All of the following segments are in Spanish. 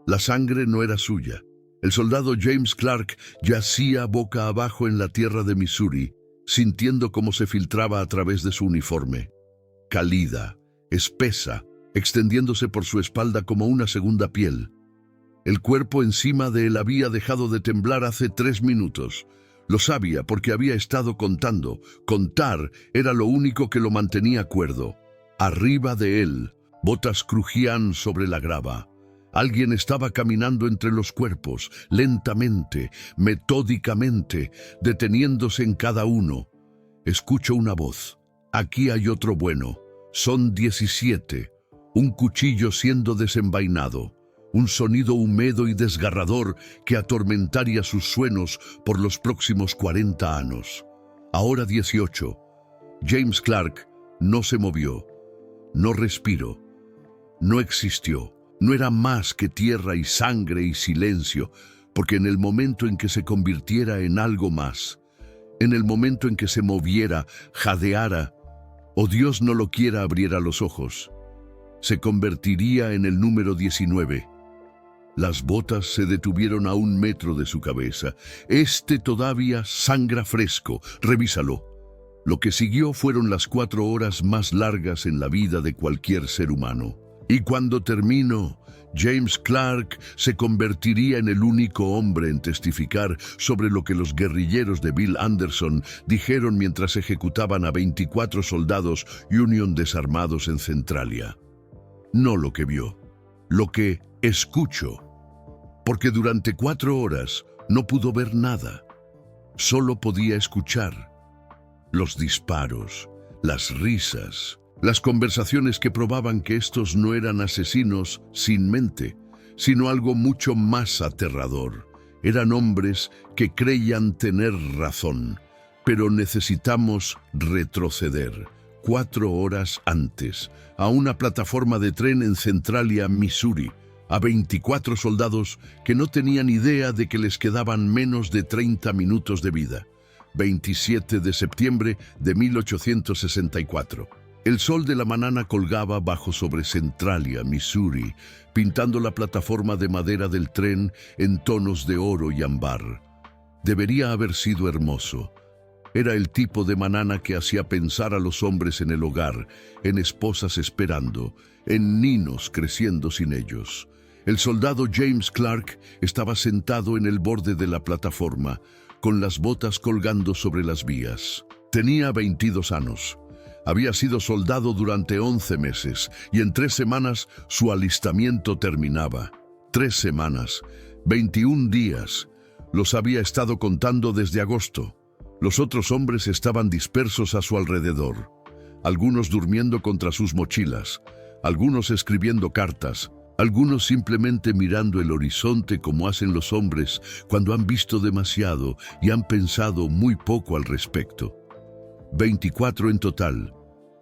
La sangre no era suya. El soldado James Clark yacía boca abajo en la tierra de Missouri, sintiendo cómo se filtraba a través de su uniforme. Cálida, espesa, extendiéndose por su espalda como una segunda piel. El cuerpo encima de él había dejado de temblar hace 3 minutos. Lo sabía porque había estado contando. Contar era lo único que lo mantenía cuerdo. Arriba de él, botas crujían sobre la grava. Alguien estaba caminando entre los cuerpos, lentamente, metódicamente, deteniéndose en cada uno. Escucho una voz. Aquí hay otro bueno. Son 17. Un cuchillo siendo desenvainado. Un sonido húmedo y desgarrador que atormentaría sus sueños por los próximos 40 años. Ahora 18. James Clark no se movió, no respiró, no existió. No era más que tierra y sangre y silencio, porque en el momento en que se convirtiera en algo más, en el momento en que se moviera, jadeara, o Dios no lo quiera abriera los ojos, se convertiría en el número 19. Las botas se detuvieron a 1 metro de su cabeza. Todavía sangra fresco. Revísalo. Lo que siguió fueron las 4 horas más largas en la vida de cualquier ser humano. Y cuando terminó, James Clark se convertiría en el único hombre en testificar sobre lo que los guerrilleros de Bill Anderson dijeron mientras ejecutaban a 24 soldados Union desarmados en Centralia. No lo que vio, lo que escuchó, porque durante 4 horas no pudo ver nada, solo podía escuchar los disparos, las risas, las conversaciones que probaban que estos no eran asesinos sin mente, sino algo mucho más aterrador. Eran hombres que creían tener razón, pero necesitamos retroceder 4 horas antes, a una plataforma de tren en Centralia, Missouri, a 24 soldados que no tenían idea de que les quedaban menos de 30 minutos de vida. 27 de septiembre de 1864. El sol de la mañana colgaba bajo sobre Centralia, Missouri, pintando la plataforma de madera del tren en tonos de oro y ámbar. Debería haber sido hermoso. Era el tipo de mañana que hacía pensar a los hombres en el hogar, en esposas esperando, en niños creciendo sin ellos. El soldado James Clark estaba sentado en el borde de la plataforma, con las botas colgando sobre las vías. Tenía 22 años. Había sido soldado durante 11 meses y en 3 semanas su alistamiento terminaba. 3 semanas, 21 días. Los había estado contando desde agosto. Los otros hombres estaban dispersos a su alrededor. Algunos durmiendo contra sus mochilas, algunos escribiendo cartas, algunos simplemente mirando el horizonte como hacen los hombres cuando han visto demasiado y han pensado muy poco al respecto. 24 en total,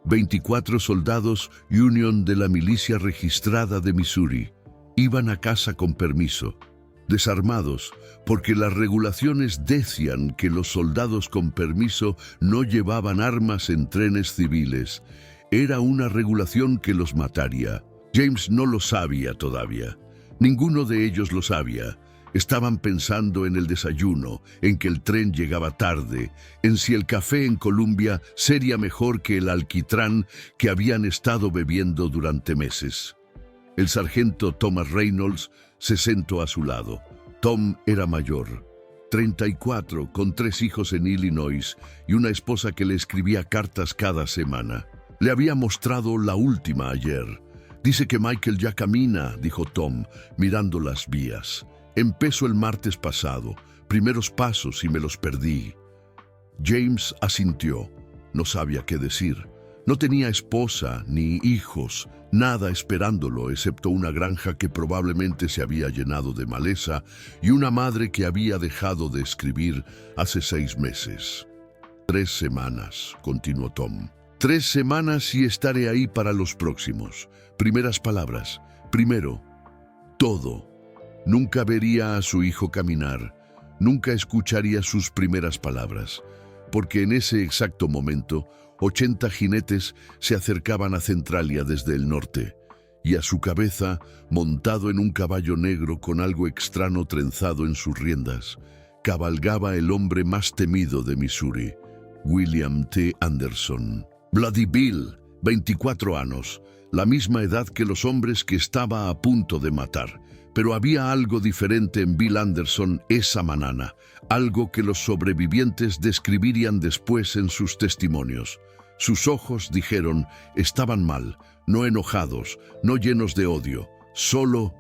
24 soldados Union de la milicia registrada de Missouri. Iban a casa con permiso, desarmados, porque las regulaciones decían que los soldados con permiso no llevaban armas en trenes civiles. Era una regulación que los mataría. James no lo sabía todavía. Ninguno de ellos lo sabía. Estaban pensando en el desayuno, en que el tren llegaba tarde, en si el café en Columbia sería mejor que el alquitrán que habían estado bebiendo durante meses. El sargento Thomas Reynolds se sentó a su lado. Tom era mayor, 34, con 3 hijos en Illinois y una esposa que le escribía cartas cada semana. Le había mostrado la última ayer. Dice que Michael ya camina, dijo Tom, mirando las vías. Empezó el martes pasado, primeros pasos y me los perdí. James asintió. No sabía qué decir. No tenía esposa ni hijos, nada esperándolo excepto una granja que probablemente se había llenado de maleza y una madre que había dejado de escribir hace 6 meses. 3 semanas, continuó Tom. 3 semanas y estaré ahí para los próximos. Primeras palabras. Primero, todo. Nunca vería a su hijo caminar, nunca escucharía sus primeras palabras, porque en ese exacto momento 80 jinetes se acercaban a Centralia desde el norte, y a su cabeza, montado en un caballo negro con algo extraño trenzado en sus riendas, cabalgaba el hombre más temido de Missouri, William T. Anderson. Bloody Bill, 24 años, la misma edad que los hombres que estaba a punto de matar. Pero había algo diferente en Bill Anderson esa mañana, algo que los sobrevivientes describirían después en sus testimonios. Sus ojos, dijeron, estaban mal, no enojados, no llenos de odio, solo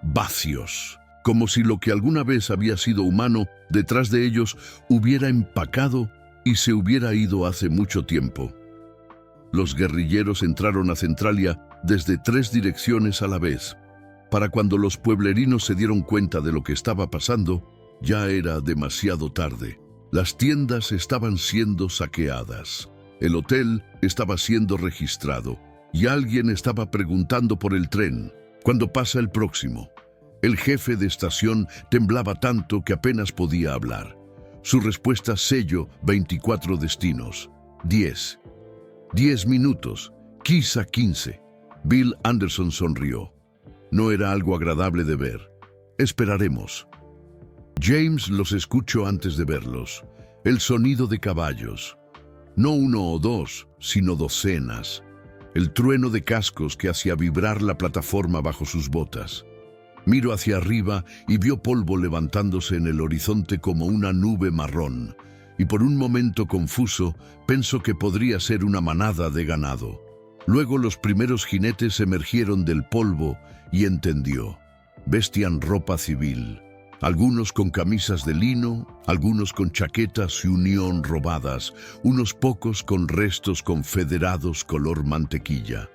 vacíos, como si lo que alguna vez había sido humano detrás de ellos hubiera empacado y se hubiera ido hace mucho tiempo. Los guerrilleros entraron a Centralia desde 3 direcciones a la vez. Para cuando los pueblerinos se dieron cuenta de lo que estaba pasando, ya era demasiado tarde. Las tiendas estaban siendo saqueadas. El hotel estaba siendo registrado y alguien estaba preguntando por el tren. ¿Cuándo pasa el próximo? El jefe de estación temblaba tanto que apenas podía hablar. Su respuesta selló 24 destinos. 10 minutos, quizá 15. Bill Anderson sonrió. No era algo agradable de ver. Esperaremos. James los escuchó antes de verlos. El sonido de caballos. No 1 o 2, sino docenas. El trueno de cascos que hacía vibrar la plataforma bajo sus botas. Miró hacia arriba y vio polvo levantándose en el horizonte como una nube marrón. Y por un momento confuso, pensó que podría ser una manada de ganado. Luego los primeros jinetes emergieron del polvo y entendió. Vestían ropa civil. Algunos con camisas de lino, algunos con chaquetas y unión robadas, unos pocos con restos confederados color mantequilla.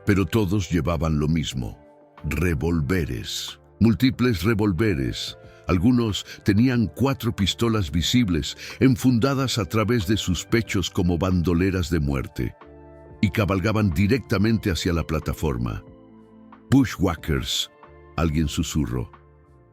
Pero todos llevaban lo mismo, revólveres, múltiples revólveres. Algunos tenían 4 pistolas visibles, enfundadas a través de sus pechos como bandoleras de muerte, y cabalgaban directamente hacia la plataforma. Bushwhackers, alguien susurró.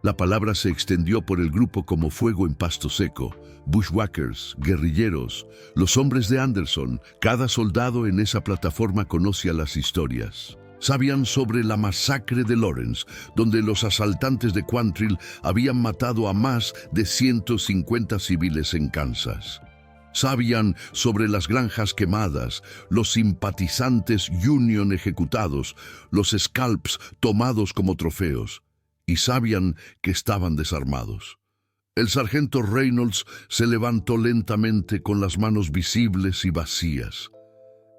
La palabra se extendió por el grupo como fuego en pasto seco. Bushwhackers, guerrilleros, los hombres de Anderson. Cada soldado en esa plataforma conocía las historias. Sabían sobre la masacre de Lawrence, donde los asaltantes de Quantrill habían matado a más de 150 civiles en Kansas. Sabían sobre las granjas quemadas, los simpatizantes Union ejecutados, los scalps tomados como trofeos. Y sabían que estaban desarmados. El sargento Reynolds se levantó lentamente con las manos visibles y vacías.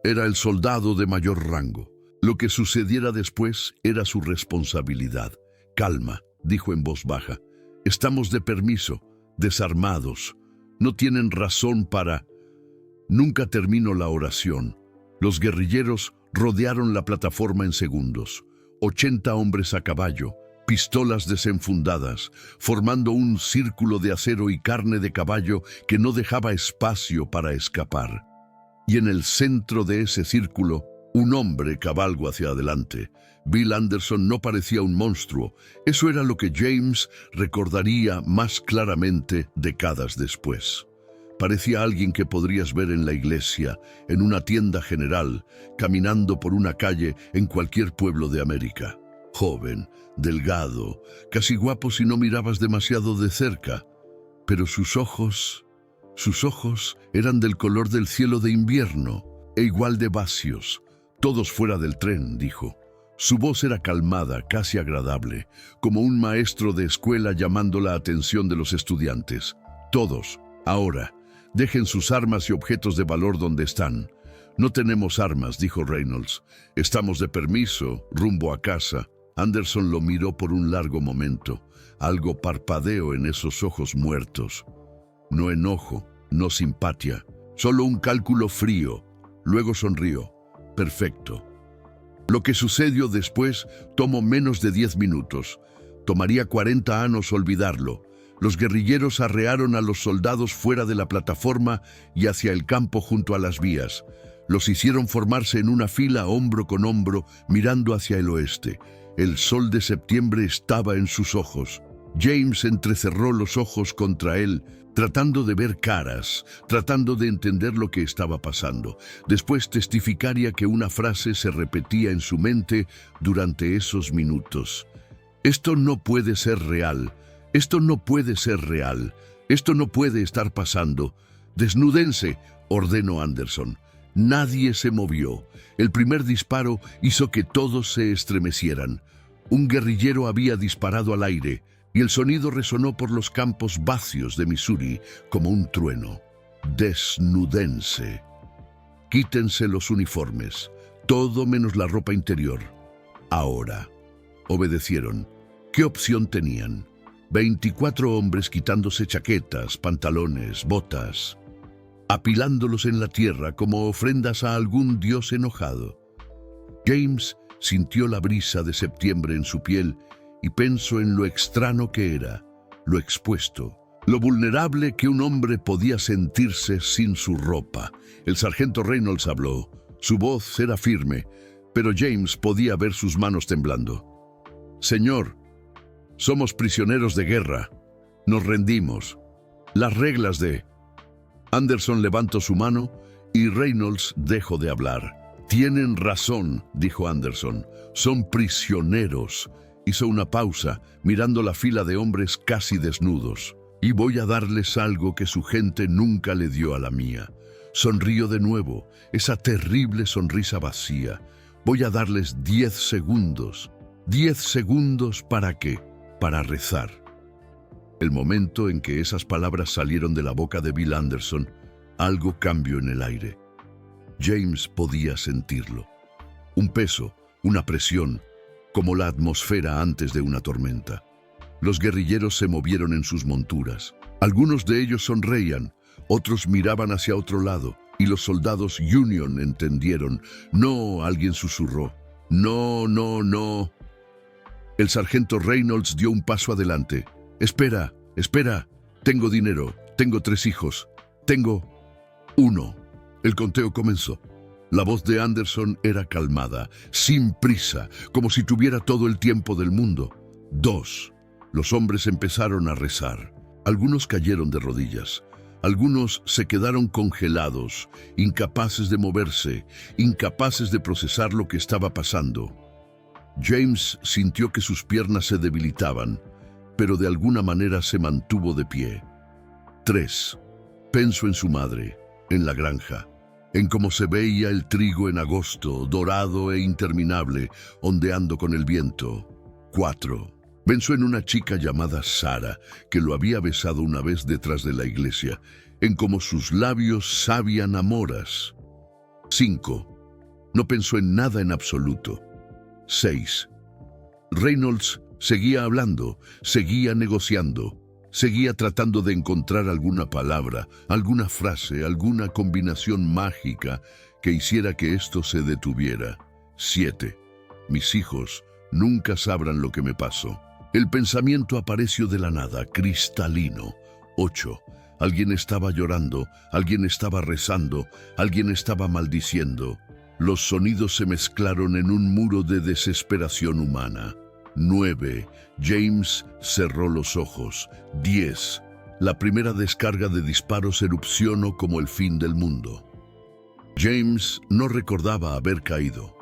Era el soldado de mayor rango. Lo que sucediera después era su responsabilidad. Calma, dijo en voz baja. Estamos de permiso, desarmados. No tienen razón para... Nunca terminó la oración. Los guerrilleros rodearon la plataforma en segundos. 80 hombres a caballo, pistolas desenfundadas, formando un círculo de acero y carne de caballo que no dejaba espacio para escapar. Y en el centro de ese círculo, un hombre cabalgó hacia adelante. Bill Anderson no parecía un monstruo. Eso era lo que James recordaría más claramente décadas después. Parecía alguien que podrías ver en la iglesia, en una tienda general, caminando por una calle en cualquier pueblo de América. Joven, delgado, casi guapo si no mirabas demasiado de cerca. Pero sus ojos eran del color del cielo de invierno, e igual de vacíos. Todos fuera del tren, dijo. Su voz era calmada, casi agradable, como un maestro de escuela llamando la atención de los estudiantes. Todos, ahora, dejen sus armas y objetos de valor donde están. No tenemos armas, dijo Reynolds. Estamos de permiso, rumbo a casa. Anderson lo miró por un largo momento. Algo parpadeó en esos ojos muertos. No enojo, no simpatía, solo un cálculo frío. Luego sonrió. Perfecto. Lo que sucedió después tomó menos de 10 minutos. Tomaría 40 años olvidarlo. Los guerrilleros arrearon a los soldados fuera de la plataforma y hacia el campo junto a las vías. Los hicieron formarse en una fila hombro con hombro, mirando hacia el oeste. El sol de septiembre estaba en sus ojos. James entrecerró los ojos contra él, tratando de ver caras, tratando de entender lo que estaba pasando. Después testificaría que una frase se repetía en su mente durante esos minutos. Esto no puede ser real. Esto no puede ser real. Esto no puede estar pasando. Desnúdense, ordenó Anderson. Nadie se movió. El primer disparo hizo que todos se estremecieran. Un guerrillero había disparado al aire y el sonido resonó por los campos vacíos de Missouri como un trueno. Desnúdense. Quítense los uniformes, todo menos la ropa interior. Ahora. Obedecieron. ¿Qué opción tenían? 24 hombres quitándose chaquetas, pantalones, botas, apilándolos en la tierra como ofrendas a algún dios enojado. James sintió la brisa de septiembre en su piel y pensó en lo extraño que era, lo expuesto, lo vulnerable que un hombre podía sentirse sin su ropa. El sargento Reynolds habló. Su voz era firme, pero James podía ver sus manos temblando. Señor, somos prisioneros de guerra. Nos rendimos. Las reglas de... Anderson levantó su mano y Reynolds dejó de hablar. Tienen razón, dijo Anderson. Son prisioneros. Hizo una pausa, mirando la fila de hombres casi desnudos. Y voy a darles algo que su gente nunca le dio a la mía. Sonrió de nuevo, esa terrible sonrisa vacía. Voy a darles 10 segundos. 10 segundos ¿para qué? Para rezar. El momento en que esas palabras salieron de la boca de Bill Anderson, algo cambió en el aire. James podía sentirlo. Un peso, una presión, como la atmósfera antes de una tormenta. Los guerrilleros se movieron en sus monturas. Algunos de ellos sonreían, otros miraban hacia otro lado, y los soldados Union entendieron. No, alguien susurró. No, no, no. El sargento Reynolds dio un paso adelante. Espera, espera. Tengo dinero, tengo 3 hijos, tengo 1. El conteo comenzó. La voz de Anderson era calmada, sin prisa, como si tuviera todo el tiempo del mundo. 2. Los hombres empezaron a rezar. Algunos cayeron de rodillas. Algunos se quedaron congelados, incapaces de moverse, incapaces de procesar lo que estaba pasando. James sintió que sus piernas se debilitaban, pero de alguna manera se mantuvo de pie. 3. Pensó en su madre, en la granja, en cómo se veía el trigo en agosto, dorado e interminable, ondeando con el viento. 4. Pensó en una chica llamada Sara, que lo había besado una vez detrás de la iglesia, en cómo sus labios sabían a moras. 5. No pensó en nada en absoluto. 6. Reynolds seguía hablando, seguía negociando, seguía tratando de encontrar alguna palabra, alguna frase, alguna combinación mágica que hiciera que esto se detuviera. 7. Mis hijos nunca sabrán lo que me pasó. El pensamiento apareció de la nada, cristalino. 8. Alguien estaba llorando, alguien estaba rezando, alguien estaba maldiciendo. Los sonidos se mezclaron en un muro de desesperación humana. 9. James cerró los ojos. 10. La primera descarga de disparos erupcionó como el fin del mundo. James no recordaba haber caído.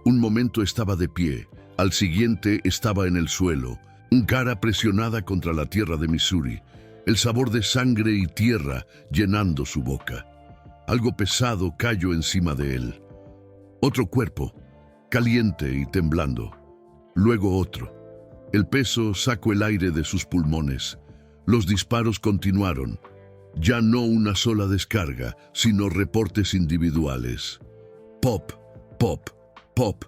Un momento estaba de pie, al siguiente estaba en el suelo, cara presionada contra la tierra de Missouri, el sabor de sangre y tierra llenando su boca. Algo pesado cayó encima de él. Otro cuerpo, caliente y temblando. Luego otro. El peso sacó el aire de sus pulmones. Los disparos continuaron. Ya no una sola descarga, sino reportes individuales. Pop, pop, pop.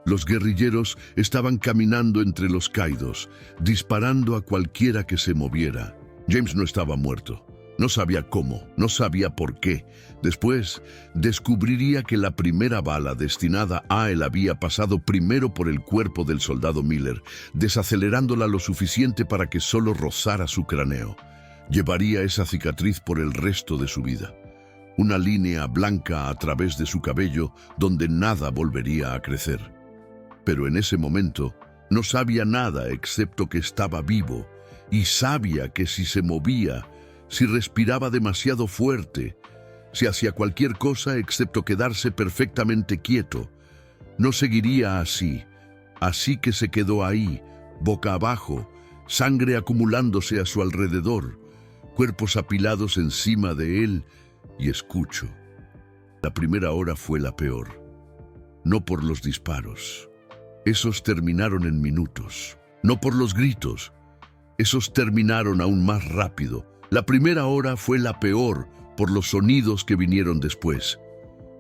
Los guerrilleros estaban caminando entre los caídos, disparando a cualquiera que se moviera. James no estaba muerto. No sabía cómo, no sabía por qué. Después, descubriría que la primera bala destinada a él había pasado primero por el cuerpo del soldado Miller, desacelerándola lo suficiente para que solo rozara su cráneo. Llevaría esa cicatriz por el resto de su vida. Una línea blanca a través de su cabello donde nada volvería a crecer. Pero en ese momento no sabía nada excepto que estaba vivo y sabía que si se movía, si respiraba demasiado fuerte, si hacía cualquier cosa excepto quedarse perfectamente quieto, no seguiría así. Así que se quedó ahí, boca abajo, sangre acumulándose a su alrededor, cuerpos apilados encima de él, y escucho. La primera hora fue la peor. No por los disparos. Esos terminaron en minutos. No por los gritos. Esos terminaron aún más rápido. La primera hora fue la peor por los sonidos que vinieron después.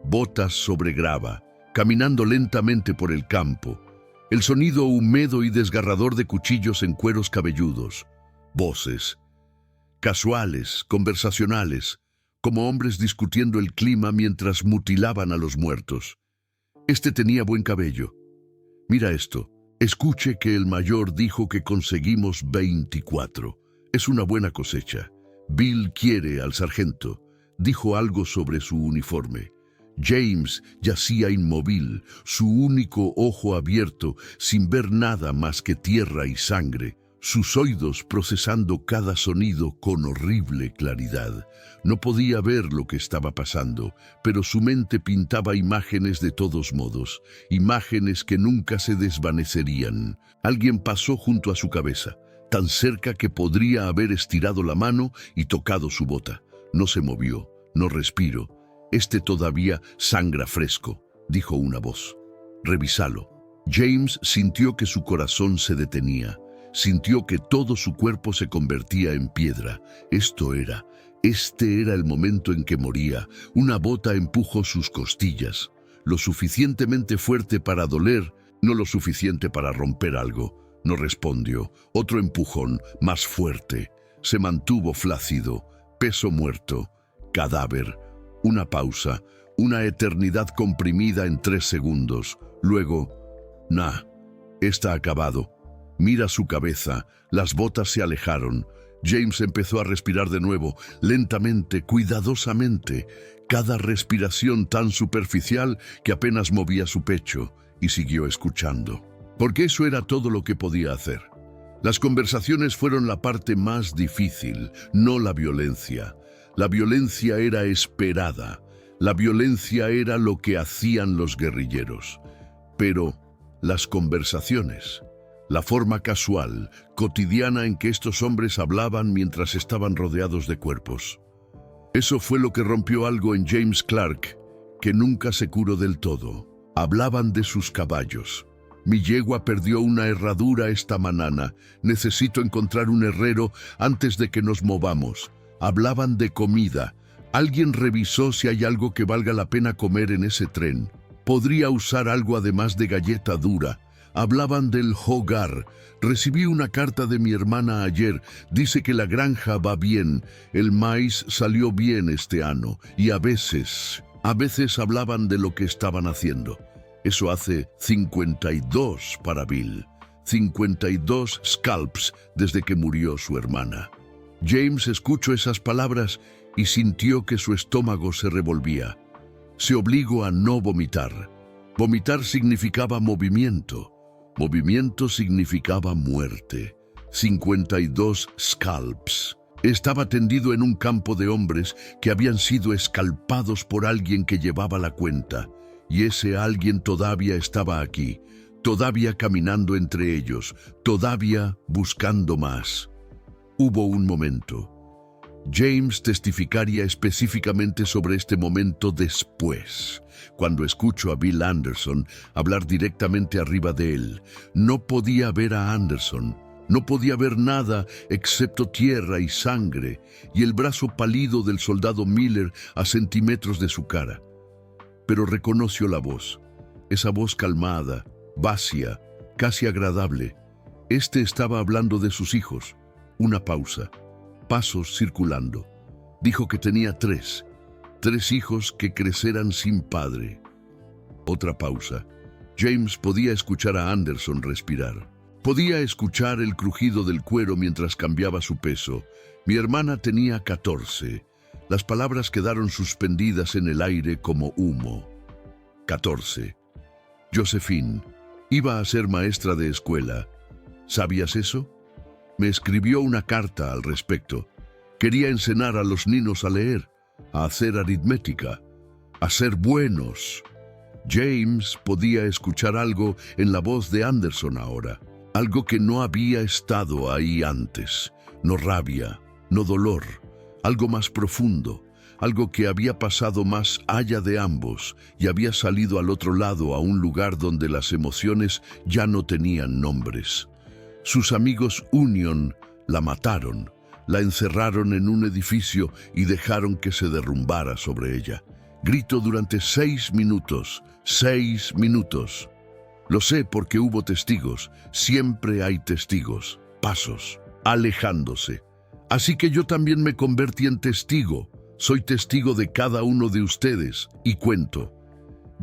Botas sobre grava, caminando lentamente por el campo. El sonido húmedo y desgarrador de cuchillos en cueros cabelludos. Voces. Casuales, conversacionales, como hombres discutiendo el clima mientras mutilaban a los muertos. Este tenía buen cabello. Mira esto. Escuche que el mayor dijo que conseguimos 24. Es una buena cosecha. Bill quiere al sargento. Dijo algo sobre su uniforme. James yacía inmóvil, su único ojo abierto, sin ver nada más que tierra y sangre, sus oídos procesando cada sonido con horrible claridad. No podía ver lo que estaba pasando, pero su mente pintaba imágenes de todos modos, imágenes que nunca se desvanecerían. Alguien pasó junto a su cabeza, tan cerca que podría haber estirado la mano y tocado su bota. No se movió, no respiró. «Este todavía sangra fresco», dijo una voz. «Revísalo». James sintió que su corazón se detenía. Sintió que todo su cuerpo se convertía en piedra. Este era el momento en que moría. Una bota empujó sus costillas. Lo suficientemente fuerte para doler, no lo suficiente para romper algo. No respondió. Otro empujón, más fuerte. Se mantuvo flácido. Peso muerto. Cadáver. Una pausa. Una eternidad comprimida en 3 segundos. Luego, está acabado. Mira su cabeza. Las botas se alejaron. James empezó a respirar de nuevo, lentamente, cuidadosamente, cada respiración tan superficial que apenas movía su pecho, y siguió escuchando. Porque eso era todo lo que podía hacer. Las conversaciones fueron la parte más difícil, no la violencia. La violencia era esperada. La violencia era lo que hacían los guerrilleros. Pero las conversaciones, la forma casual, cotidiana en que estos hombres hablaban mientras estaban rodeados de cuerpos. Eso fue lo que rompió algo en James Clark, que nunca se curó del todo. Hablaban de sus caballos. «Mi yegua perdió una herradura esta mañana. Necesito encontrar un herrero antes de que nos movamos». Hablaban de comida. Alguien revisó si hay algo que valga la pena comer en ese tren. Podría usar algo además de galleta dura. Hablaban del hogar. Recibí una carta de mi hermana ayer. Dice que la granja va bien. El maíz salió bien este año. Y a veces hablaban de lo que estaban haciendo. Eso hace 52 para Bill. 52 scalps desde que murió su hermana. James escuchó esas palabras y sintió que su estómago se revolvía. Se obligó a no vomitar. Vomitar significaba movimiento. Movimiento significaba muerte. 52 scalps. Estaba tendido en un campo de hombres que habían sido escalpados por alguien que llevaba la cuenta. Y ese alguien todavía estaba aquí, todavía caminando entre ellos, todavía buscando más. Hubo un momento. James testificaría específicamente sobre este momento después, cuando escuchó a Bill Anderson hablar directamente arriba de él. No podía ver a Anderson, no podía ver nada excepto tierra y sangre, y el brazo pálido del soldado Miller a centímetros de su cara. Pero reconoció la voz, esa voz calmada, vacía, casi agradable. Este estaba hablando de sus hijos. Una pausa. Pasos circulando. Dijo que tenía 3 hijos que crecerán sin padre. Otra pausa. James podía escuchar a Anderson respirar. Podía escuchar el crujido del cuero mientras cambiaba su peso. Mi hermana tenía 14. Las palabras quedaron suspendidas en el aire como humo. 14. Josephine iba a ser maestra de escuela. ¿Sabías eso? Me escribió una carta al respecto. Quería enseñar a los niños a leer, a hacer aritmética, a ser buenos. James podía escuchar algo en la voz de Anderson ahora, algo que no había estado ahí antes. No rabia, no dolor, algo más profundo, algo que había pasado más allá de ambos y había salido al otro lado a un lugar donde las emociones ya no tenían nombres. Sus amigos Union la mataron, la encerraron en un edificio y dejaron que se derrumbara sobre ella. Gritó durante 6 minutos. 6 minutos. Lo sé porque hubo testigos. Siempre hay testigos. Pasos. Alejándose. Así que yo también me convertí en testigo. Soy testigo de cada uno de ustedes. Y cuento.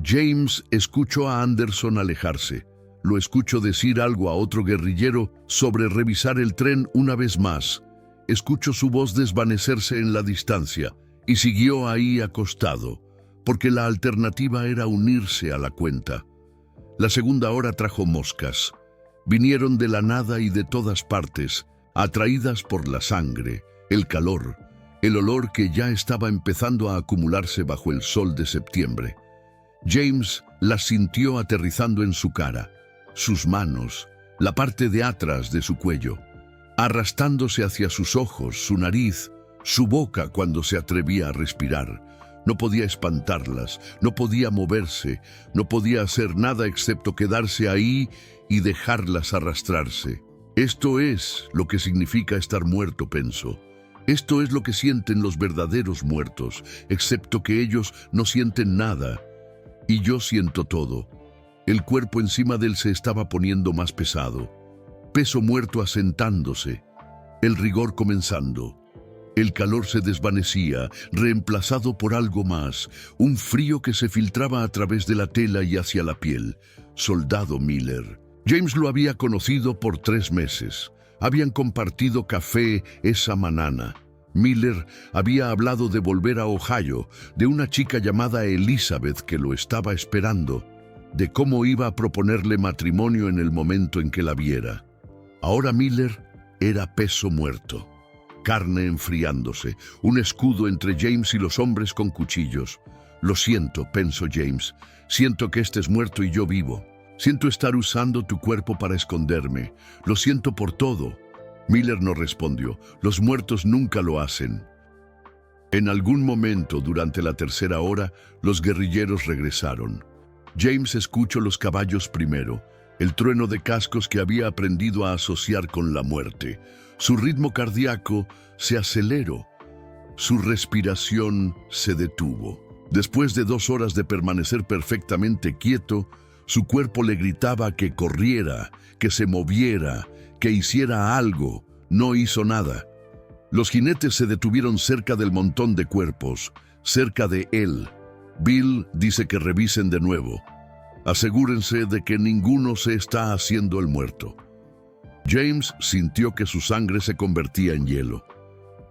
James escuchó a Anderson alejarse. Lo escucho decir algo a otro guerrillero sobre revisar el tren una vez más. Escucho su voz desvanecerse en la distancia. Y siguió ahí acostado, porque la alternativa era unirse a la cuenta. La segunda hora trajo moscas. Vinieron de la nada y de todas partes, atraídas por la sangre, el calor, el olor que ya estaba empezando a acumularse bajo el sol de septiembre. James las sintió aterrizando en su cara, sus manos, la parte de atrás de su cuello, arrastrándose hacia sus ojos, su nariz, su boca cuando se atrevía a respirar. No podía espantarlas, no podía moverse, no podía hacer nada excepto quedarse ahí y dejarlas arrastrarse. Esto es lo que significa estar muerto, pensó. Esto es lo que sienten los verdaderos muertos, excepto que ellos no sienten nada. Y yo siento todo. El cuerpo encima de él se estaba poniendo más pesado. Peso muerto asentándose. El rigor comenzando. El calor se desvanecía, reemplazado por algo más, un frío que se filtraba a través de la tela y hacia la piel. Soldado Miller. James lo había conocido por 3 meses. Habían compartido café esa mañana. Miller había hablado de volver a Ohio, de una chica llamada Elizabeth que lo estaba esperando, de cómo iba a proponerle matrimonio en el momento en que la viera. Ahora Miller era peso muerto. Carne enfriándose, un escudo entre James y los hombres con cuchillos. Lo siento, pensó James. Siento que estés muerto y yo vivo. Siento estar usando tu cuerpo para esconderme. Lo siento por todo. Miller no respondió. Los muertos nunca lo hacen. En algún momento durante la tercera hora, los guerrilleros regresaron. James escuchó los caballos primero, el trueno de cascos que había aprendido a asociar con la muerte. Su ritmo cardíaco se aceleró. Su respiración se detuvo. Después de 2 horas de permanecer perfectamente quieto, su cuerpo le gritaba que corriera, que se moviera, que hiciera algo. No hizo nada. Los jinetes se detuvieron cerca del montón de cuerpos, cerca de él. Bill dice que revisen de nuevo. Asegúrense de que ninguno se está haciendo el muerto. James sintió que su sangre se convertía en hielo.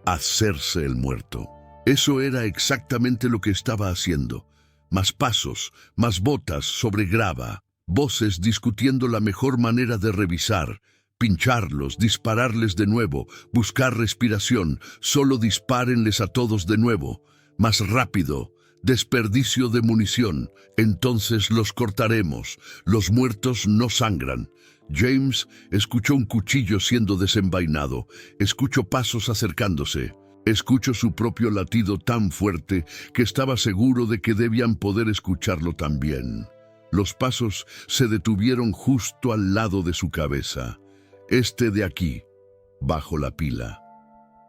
Hacerse el muerto. Eso era exactamente lo que estaba haciendo. Más pasos, más botas sobre grava, voces discutiendo la mejor manera de revisar, pincharlos, dispararles de nuevo, buscar respiración, solo dispárenles a todos de nuevo, más rápido, desperdicio de munición, entonces los cortaremos, los muertos no sangran. James escuchó un cuchillo siendo desenvainado, escuchó pasos acercándose, escuchó su propio latido tan fuerte que estaba seguro de que debían poder escucharlo también. Los pasos se detuvieron justo al lado de su cabeza. Este de aquí, bajo la pila.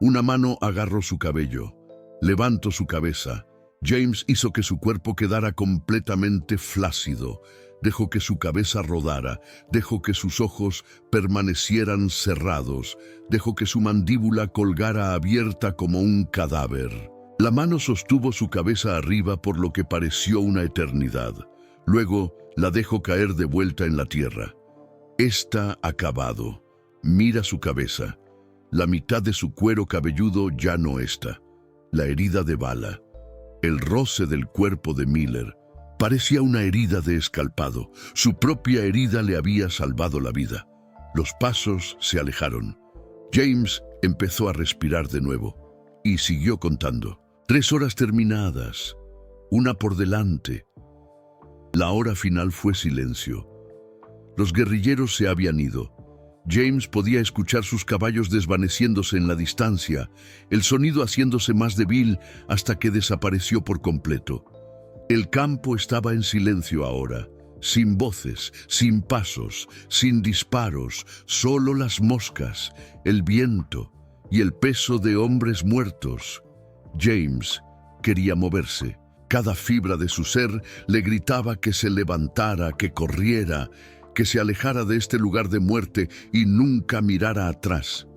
Una mano agarró su cabello, levantó su cabeza. James hizo que su cuerpo quedara completamente flácido. Dejó que su cabeza rodara, dejó que sus ojos permanecieran cerrados, dejó que su mandíbula colgara abierta como un cadáver. La mano sostuvo su cabeza arriba por lo que pareció una eternidad. Luego la dejó caer de vuelta en la tierra. Está acabado. Mira su cabeza. La mitad de su cuero cabelludo ya no está. La herida de bala. El roce del cuerpo de Miller. Parecía una herida de escalpado. Su propia herida le había salvado la vida. Los pasos se alejaron. James empezó a respirar de nuevo y siguió contando. 3 horas terminadas, una por delante. La hora final fue silencio. Los guerrilleros se habían ido. James podía escuchar sus caballos desvaneciéndose en la distancia, el sonido haciéndose más débil hasta que desapareció por completo. El campo estaba en silencio ahora, sin voces, sin pasos, sin disparos, solo las moscas, el viento y el peso de hombres muertos. James quería moverse. Cada fibra de su ser le gritaba que se levantara, que corriera, que se alejara de este lugar de muerte y nunca mirara atrás.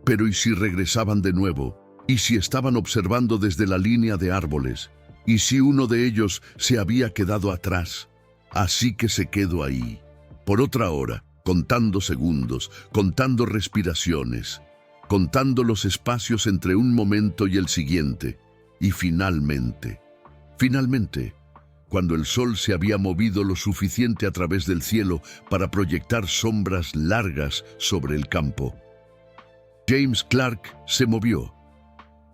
Pero ¿y si regresaban de nuevo? ¿Y si estaban observando desde la línea de árboles? ¿Y si uno de ellos se había quedado atrás? Así que se quedó ahí, por otra hora, contando segundos, contando respiraciones, contando los espacios entre un momento y el siguiente. Y finalmente, cuando el sol se había movido lo suficiente a través del cielo para proyectar sombras largas sobre el campo, James Clark se movió.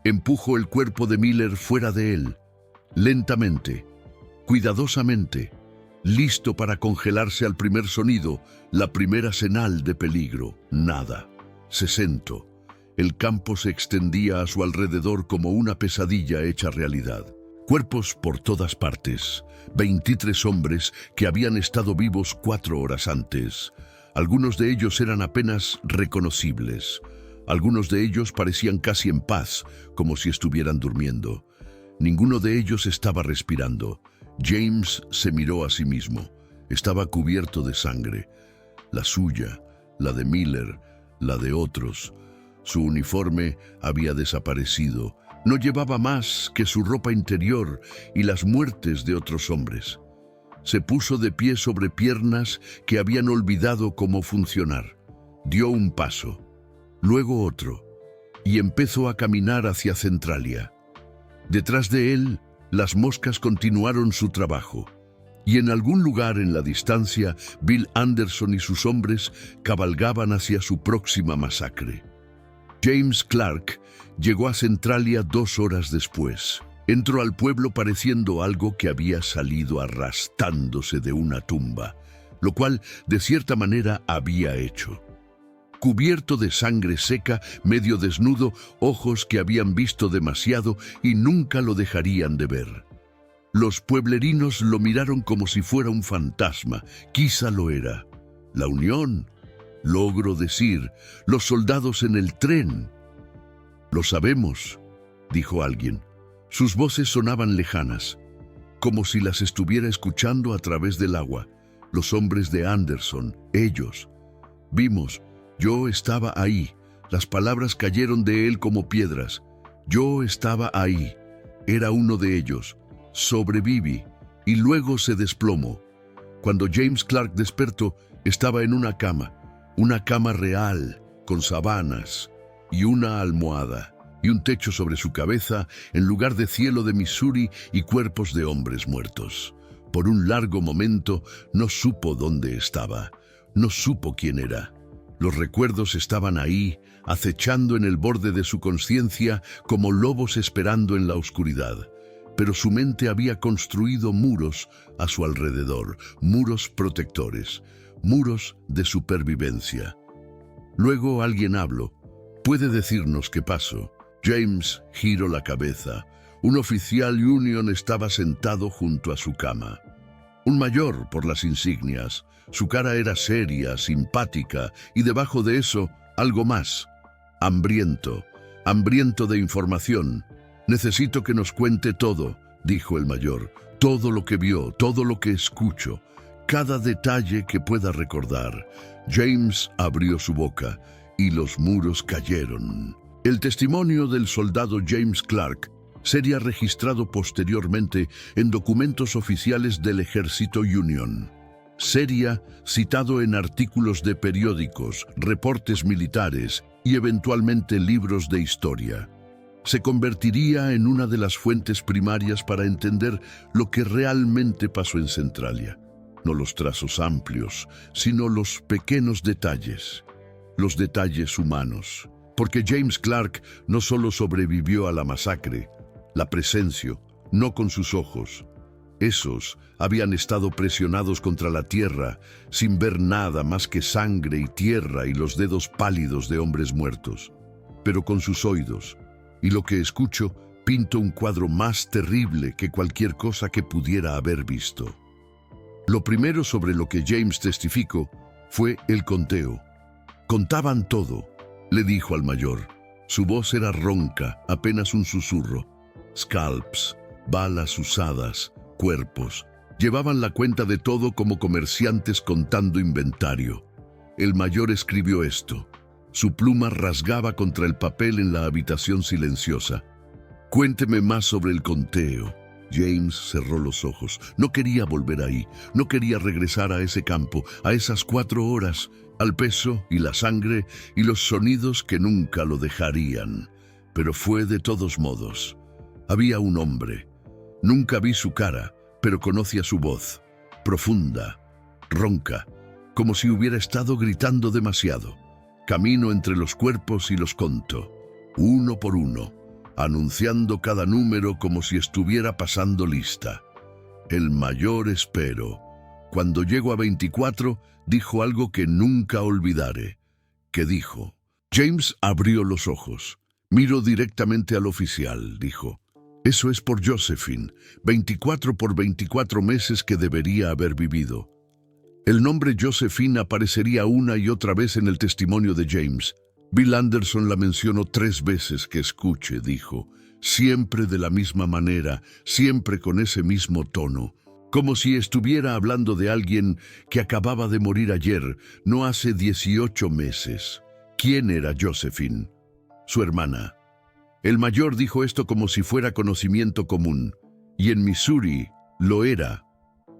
Empujó el cuerpo de Miller fuera de él, lentamente, cuidadosamente, listo para congelarse al primer sonido, la primera señal de peligro. Nada. Se sentó. El campo se extendía a su alrededor como una pesadilla hecha realidad. Cuerpos por todas partes. 23 hombres que habían estado vivos 4 horas antes. Algunos de ellos eran apenas reconocibles. Algunos de ellos parecían casi en paz, como si estuvieran durmiendo. Ninguno de ellos estaba respirando. James se miró a sí mismo. Estaba cubierto de sangre. La suya, la de Miller, la de otros. Su uniforme había desaparecido. No llevaba más que su ropa interior y las muertes de otros hombres. Se puso de pie sobre piernas que habían olvidado cómo funcionar. Dio un paso, luego otro, y empezó a caminar hacia Centralia. Detrás de él, las moscas continuaron su trabajo. Y en algún lugar en la distancia, Bill Anderson y sus hombres cabalgaban hacia su próxima masacre. James Clark llegó a Centralia 2 horas después. Entró al pueblo pareciendo algo que había salido arrastrándose de una tumba, lo cual, de cierta manera, había hecho. Cubierto de sangre seca, medio desnudo, ojos que habían visto demasiado y nunca lo dejarían de ver. Los pueblerinos lo miraron como si fuera un fantasma. Quizá lo era. La Unión, logro decir, los soldados en el tren. Lo sabemos, dijo alguien. Sus voces sonaban lejanas, como si las estuviera escuchando a través del agua. Los hombres de Anderson, ellos. Vimos, yo estaba ahí. Las palabras cayeron de él como piedras. Yo estaba ahí. Era uno de ellos. Sobreviví y luego se desplomó. Cuando James Clark despertó, estaba en una cama real, con sábanas y una almohada, y un techo sobre su cabeza en lugar de cielo de Missouri y cuerpos de hombres muertos. Por un largo momento no supo dónde estaba, no supo quién era. Los recuerdos estaban ahí, acechando en el borde de su conciencia como lobos esperando en la oscuridad. Pero su mente había construido muros a su alrededor, muros protectores, muros de supervivencia. Luego alguien habló. ¿Puede decirnos qué pasó? James giró la cabeza. Un oficial Union estaba sentado junto a su cama. Un mayor por las insignias. Su cara era seria, simpática, y debajo de eso, algo más. Hambriento de información. Necesito que nos cuente todo, dijo el mayor. Todo lo que vio, todo lo que escuchó, cada detalle que pueda recordar. James abrió su boca y los muros cayeron. El testimonio del soldado James Clark sería registrado posteriormente en documentos oficiales del Ejército Union. Sería citado en artículos de periódicos, reportes militares y eventualmente libros de historia. Se convertiría en una de las fuentes primarias para entender lo que realmente pasó en Centralia. No los trazos amplios, sino los pequeños detalles, los detalles humanos. Porque James Clark no solo sobrevivió a la masacre, la presenció, no con sus ojos. Esos habían estado presionados contra la tierra, sin ver nada más que sangre y tierra y los dedos pálidos de hombres muertos. Pero con sus oídos, y lo que escucho, pinto un cuadro más terrible que cualquier cosa que pudiera haber visto. Lo primero sobre lo que James testificó fue el conteo. Contaban todo, le dijo al mayor. Su voz era ronca, apenas un susurro. Scalps, balas usadas, cuerpos. Llevaban la cuenta de todo como comerciantes contando inventario. El mayor escribió esto. Su pluma rasgaba contra el papel en la habitación silenciosa. Cuénteme más sobre el conteo. James cerró los ojos. No quería volver ahí. No quería regresar a ese campo, a esas 4 horas, al peso y la sangre y los sonidos que nunca lo dejarían. Pero fue de todos modos. Había un hombre. Nunca vi su cara, pero conocía su voz. Profunda, ronca, como si hubiera estado gritando demasiado. Camino entre los cuerpos y los conto, uno por uno, anunciando cada número como si estuviera pasando lista. El mayor espero. Cuando llego a 24, dijo algo que nunca olvidaré. ¿Qué dijo? James abrió los ojos. Miró directamente al oficial, dijo. Eso es por Josephine, 24 por 24 meses que debería haber vivido. El nombre Josephine aparecería una y otra vez en el testimonio de James. Bill Anderson la mencionó 3 veces que escuche, dijo. Siempre de la misma manera, siempre con ese mismo tono. Como si estuviera hablando de alguien que acababa de morir ayer, no hace 18 meses. ¿Quién era Josephine? Su hermana. El mayor dijo esto como si fuera conocimiento común. Y en Missouri lo era.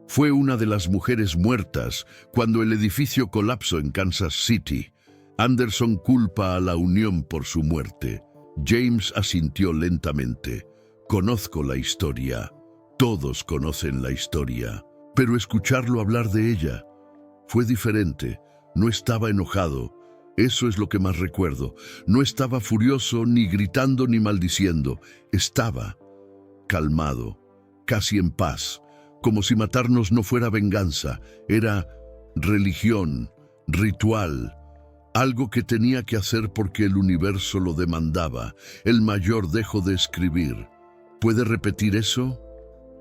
Fue una de las mujeres muertas cuando el edificio colapsó en Kansas City. Anderson culpa a la Unión por su muerte. James asintió lentamente. Conozco la historia. Todos conocen la historia. Pero escucharlo hablar de ella fue diferente. No estaba enojado. Eso es lo que más recuerdo. No estaba furioso, ni gritando, ni maldiciendo. Estaba calmado, casi en paz, como si matarnos no fuera venganza. Era religión, ritual, algo que tenía que hacer porque el universo lo demandaba. El mayor dejó de escribir. ¿Puede repetir eso?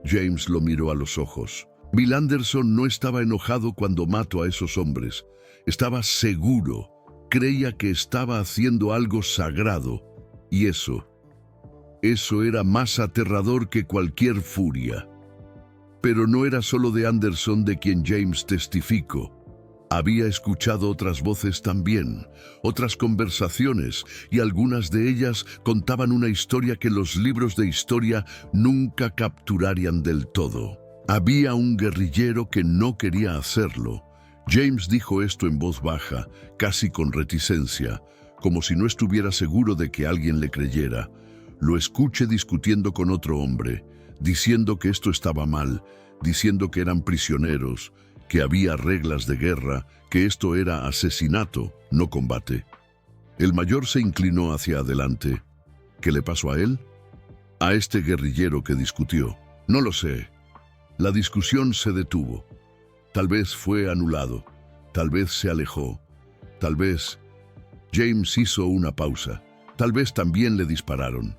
James lo miró a los ojos. Bill Anderson no estaba enojado cuando mató a esos hombres. Estaba seguro. Creía que estaba haciendo algo sagrado, y eso era más aterrador que cualquier furia. Pero no era solo de Anderson de quien James testificó. Había escuchado otras voces también, otras conversaciones, y algunas de ellas contaban una historia que los libros de historia nunca capturarían del todo. Había un guerrillero que no quería hacerlo. James dijo esto en voz baja, casi con reticencia, como si no estuviera seguro de que alguien le creyera. Lo escuché discutiendo con otro hombre, diciendo que esto estaba mal, diciendo que eran prisioneros, que había reglas de guerra, que esto era asesinato, no combate. El mayor se inclinó hacia adelante. ¿Qué le pasó a él? A este guerrillero que discutió. No lo sé. La discusión se detuvo. Tal vez fue anulado, tal vez se alejó, tal vez James hizo una pausa, tal vez también le dispararon.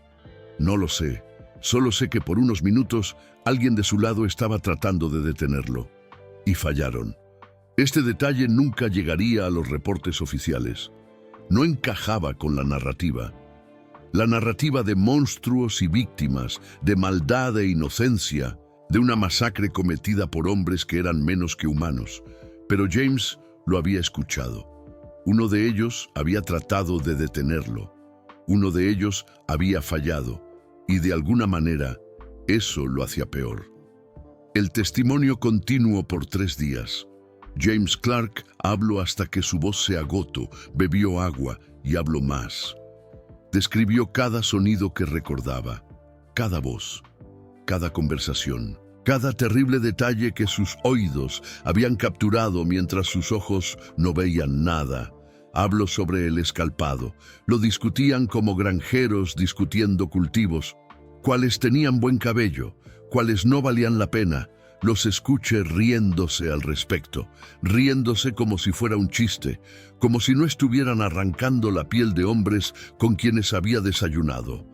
No lo sé, solo sé que por unos minutos alguien de su lado estaba tratando de detenerlo, y fallaron. Este detalle nunca llegaría a los reportes oficiales. No encajaba con la narrativa. La narrativa de monstruos y víctimas, de maldad e inocencia, de una masacre cometida por hombres que eran menos que humanos. Pero James lo había escuchado. Uno de ellos había tratado de detenerlo. Uno de ellos había fallado. Y de alguna manera, eso lo hacía peor. El testimonio continuó por 3 días. James Clark habló hasta que su voz se agotó, bebió agua y habló más. Describió cada sonido que recordaba, cada voz, cada conversación, cada terrible detalle que sus oídos habían capturado mientras sus ojos no veían nada. Hablo sobre el escalpado. Lo discutían como granjeros discutiendo cultivos. Cuáles tenían buen cabello, cuáles no valían la pena. Los escuché riéndose al respecto, riéndose como si fuera un chiste, como si no estuvieran arrancando la piel de hombres con quienes había desayunado.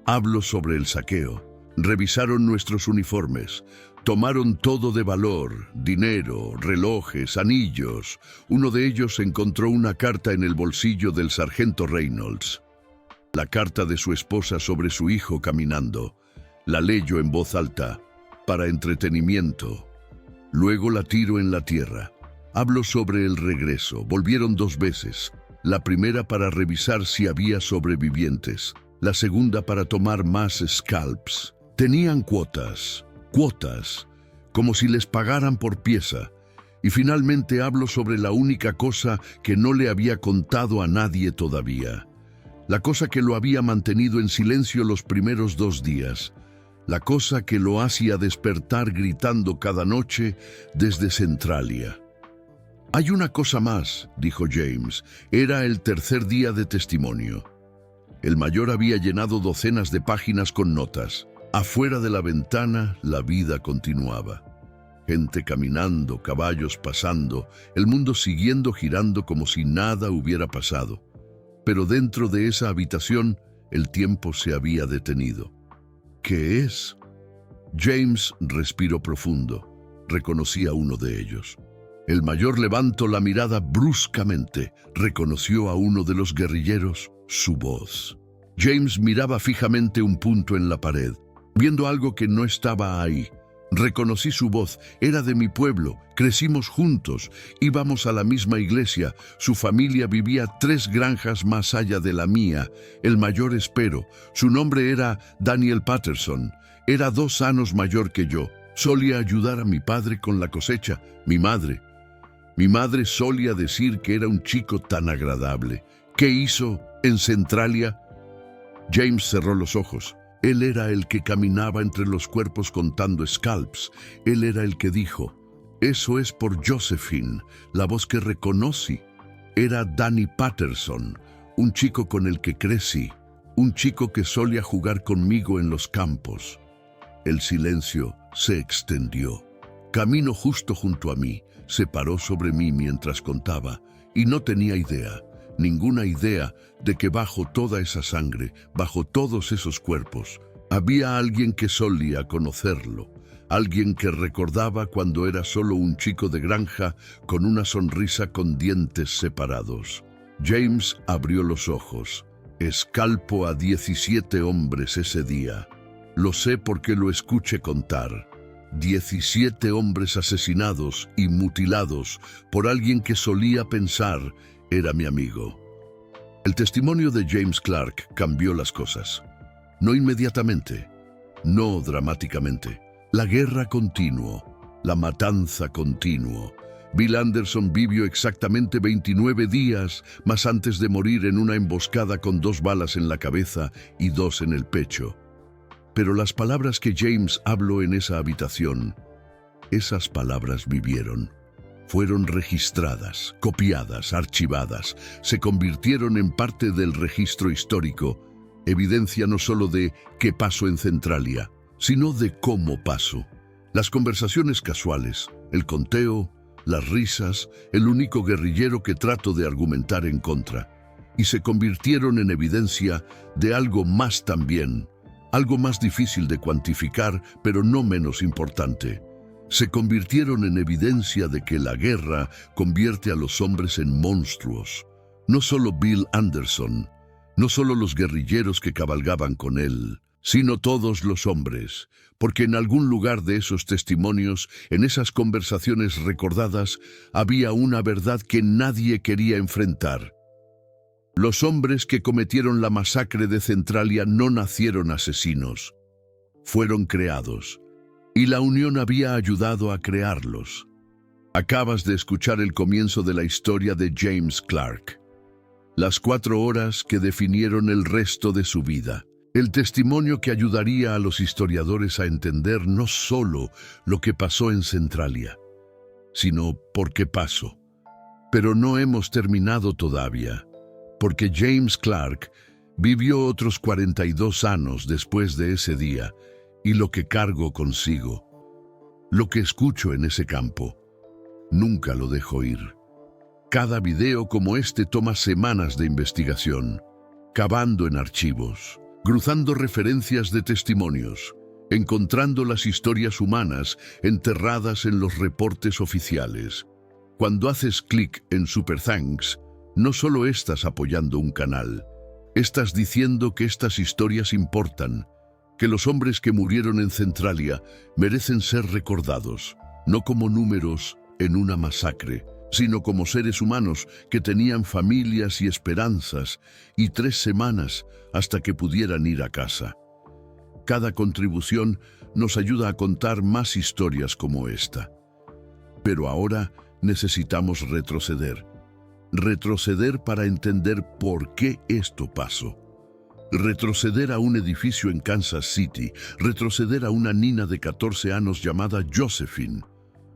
Hablo sobre el saqueo. Revisaron nuestros uniformes. Tomaron todo de valor, dinero, relojes, anillos. Uno de ellos encontró una carta en el bolsillo del sargento Reynolds. La carta de su esposa sobre su hijo caminando. La leyó en voz alta, para entretenimiento. Luego la tiro en la tierra. Hablo sobre el regreso. Volvieron 2 veces. La primera para revisar si había sobrevivientes. La segunda para tomar más scalps. Tenían cuotas, como si les pagaran por pieza. Y finalmente hablo sobre la única cosa que no le había contado a nadie todavía. La cosa que lo había mantenido en silencio los primeros 2 días. La cosa que lo hacía despertar gritando cada noche desde Centralia. «Hay una cosa más», dijo James. Era el 3er día de testimonio. El mayor había llenado docenas de páginas con notas. Afuera de la ventana, la vida continuaba. Gente caminando, caballos pasando, el mundo siguiendo girando como si nada hubiera pasado. Pero dentro de esa habitación, el tiempo se había detenido. ¿Qué es? James respiró profundo. Reconocí a uno de ellos. El mayor levantó la mirada bruscamente. Reconoció a uno de los guerrilleros. Su voz. James miraba fijamente un punto en la pared, viendo algo que no estaba ahí. Reconocí su voz. Era de mi pueblo. Crecimos juntos. Íbamos a la misma iglesia. Su familia vivía 3 granjas más allá de la mía. El mayor espero. Su nombre era Daniel Patterson. Era 2 años mayor que yo. Solía ayudar a mi padre con la cosecha. Mi madre solía decir que era un chico tan agradable. ¿Qué hizo en Centralia? James cerró los ojos. Él era el que caminaba entre los cuerpos contando scalps. Él era el que dijo, «Eso es por Josephine», la voz que reconocí. Era Danny Patterson, un chico con el que crecí, un chico que solía jugar conmigo en los campos. El silencio se extendió. Caminó justo junto a mí, se paró sobre mí mientras contaba, y no tenía idea. Ninguna idea de que bajo toda esa sangre, bajo todos esos cuerpos, había alguien que solía conocerlo, alguien que recordaba cuando era solo un chico de granja con una sonrisa con dientes separados. James abrió los ojos. Escalpó a 17 hombres ese día. Lo sé porque lo escuché contar. 17 hombres asesinados y mutilados por alguien que solía pensar era mi amigo. El testimonio de James Clark cambió las cosas. No inmediatamente, no dramáticamente. La guerra continuó, la matanza continuó. Bill Anderson vivió exactamente 29 días más antes de morir en una emboscada con 2 balas en la cabeza y 2 en el pecho. Pero las palabras que James habló en esa habitación, esas palabras vivieron. Fueron registradas, copiadas, archivadas, se convirtieron en parte del registro histórico, evidencia no solo de qué pasó en Centralia, sino de cómo pasó. Las conversaciones casuales, el conteo, las risas, el único guerrillero que trató de argumentar en contra, y se convirtieron en evidencia de algo más también, algo más difícil de cuantificar, pero no menos importante. Se convirtieron en evidencia de que la guerra convierte a los hombres en monstruos. No solo Bill Anderson, no solo los guerrilleros que cabalgaban con él, sino todos los hombres, porque en algún lugar de esos testimonios, en esas conversaciones recordadas, había una verdad que nadie quería enfrentar. Los hombres que cometieron la masacre de Centralia no nacieron asesinos, fueron creados. Y la Unión había ayudado a crearlos. Acabas de escuchar el comienzo de la historia de James Clark. Las 4 horas que definieron el resto de su vida. El testimonio que ayudaría a los historiadores a entender no solo lo que pasó en Centralia, sino por qué pasó. Pero no hemos terminado todavía, porque James Clark vivió otros 42 años después de ese día, y lo que cargo consigo, lo que escucho en ese campo, nunca lo dejo ir. Cada video como este toma semanas de investigación, cavando en archivos, cruzando referencias de testimonios, encontrando las historias humanas enterradas en los reportes oficiales. Cuando haces clic en Super Thanks, no solo estás apoyando un canal, estás diciendo que estas historias importan, que los hombres que murieron en Centralia merecen ser recordados, no como números en una masacre, sino como seres humanos que tenían familias y esperanzas y 3 semanas hasta que pudieran ir a casa. Cada contribución nos ayuda a contar más historias como esta. Pero ahora necesitamos retroceder. Retroceder para entender por qué esto pasó. Retroceder a un edificio en Kansas City. Retroceder a una niña de 14 años llamada Josephine.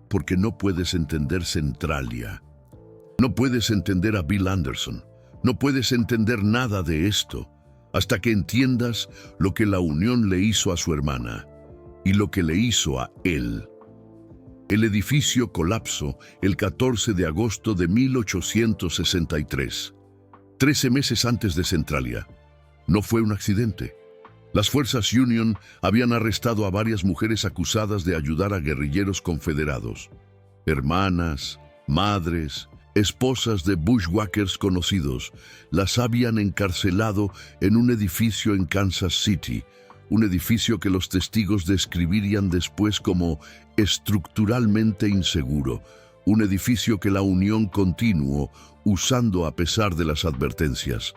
Porque no puedes entender Centralia. No puedes entender a Bill Anderson. No puedes entender nada de esto hasta que entiendas lo que la unión le hizo a su hermana y lo que le hizo a él. El edificio colapsó el 14 de agosto de 1863, 13 meses antes de Centralia. No fue un accidente. Las fuerzas Union habían arrestado a varias mujeres acusadas de ayudar a guerrilleros confederados. Hermanas, madres, esposas de bushwhackers conocidos, las habían encarcelado en un edificio en Kansas City, un edificio que los testigos describirían después como estructuralmente inseguro, un edificio que la Unión continuó usando a pesar de las advertencias.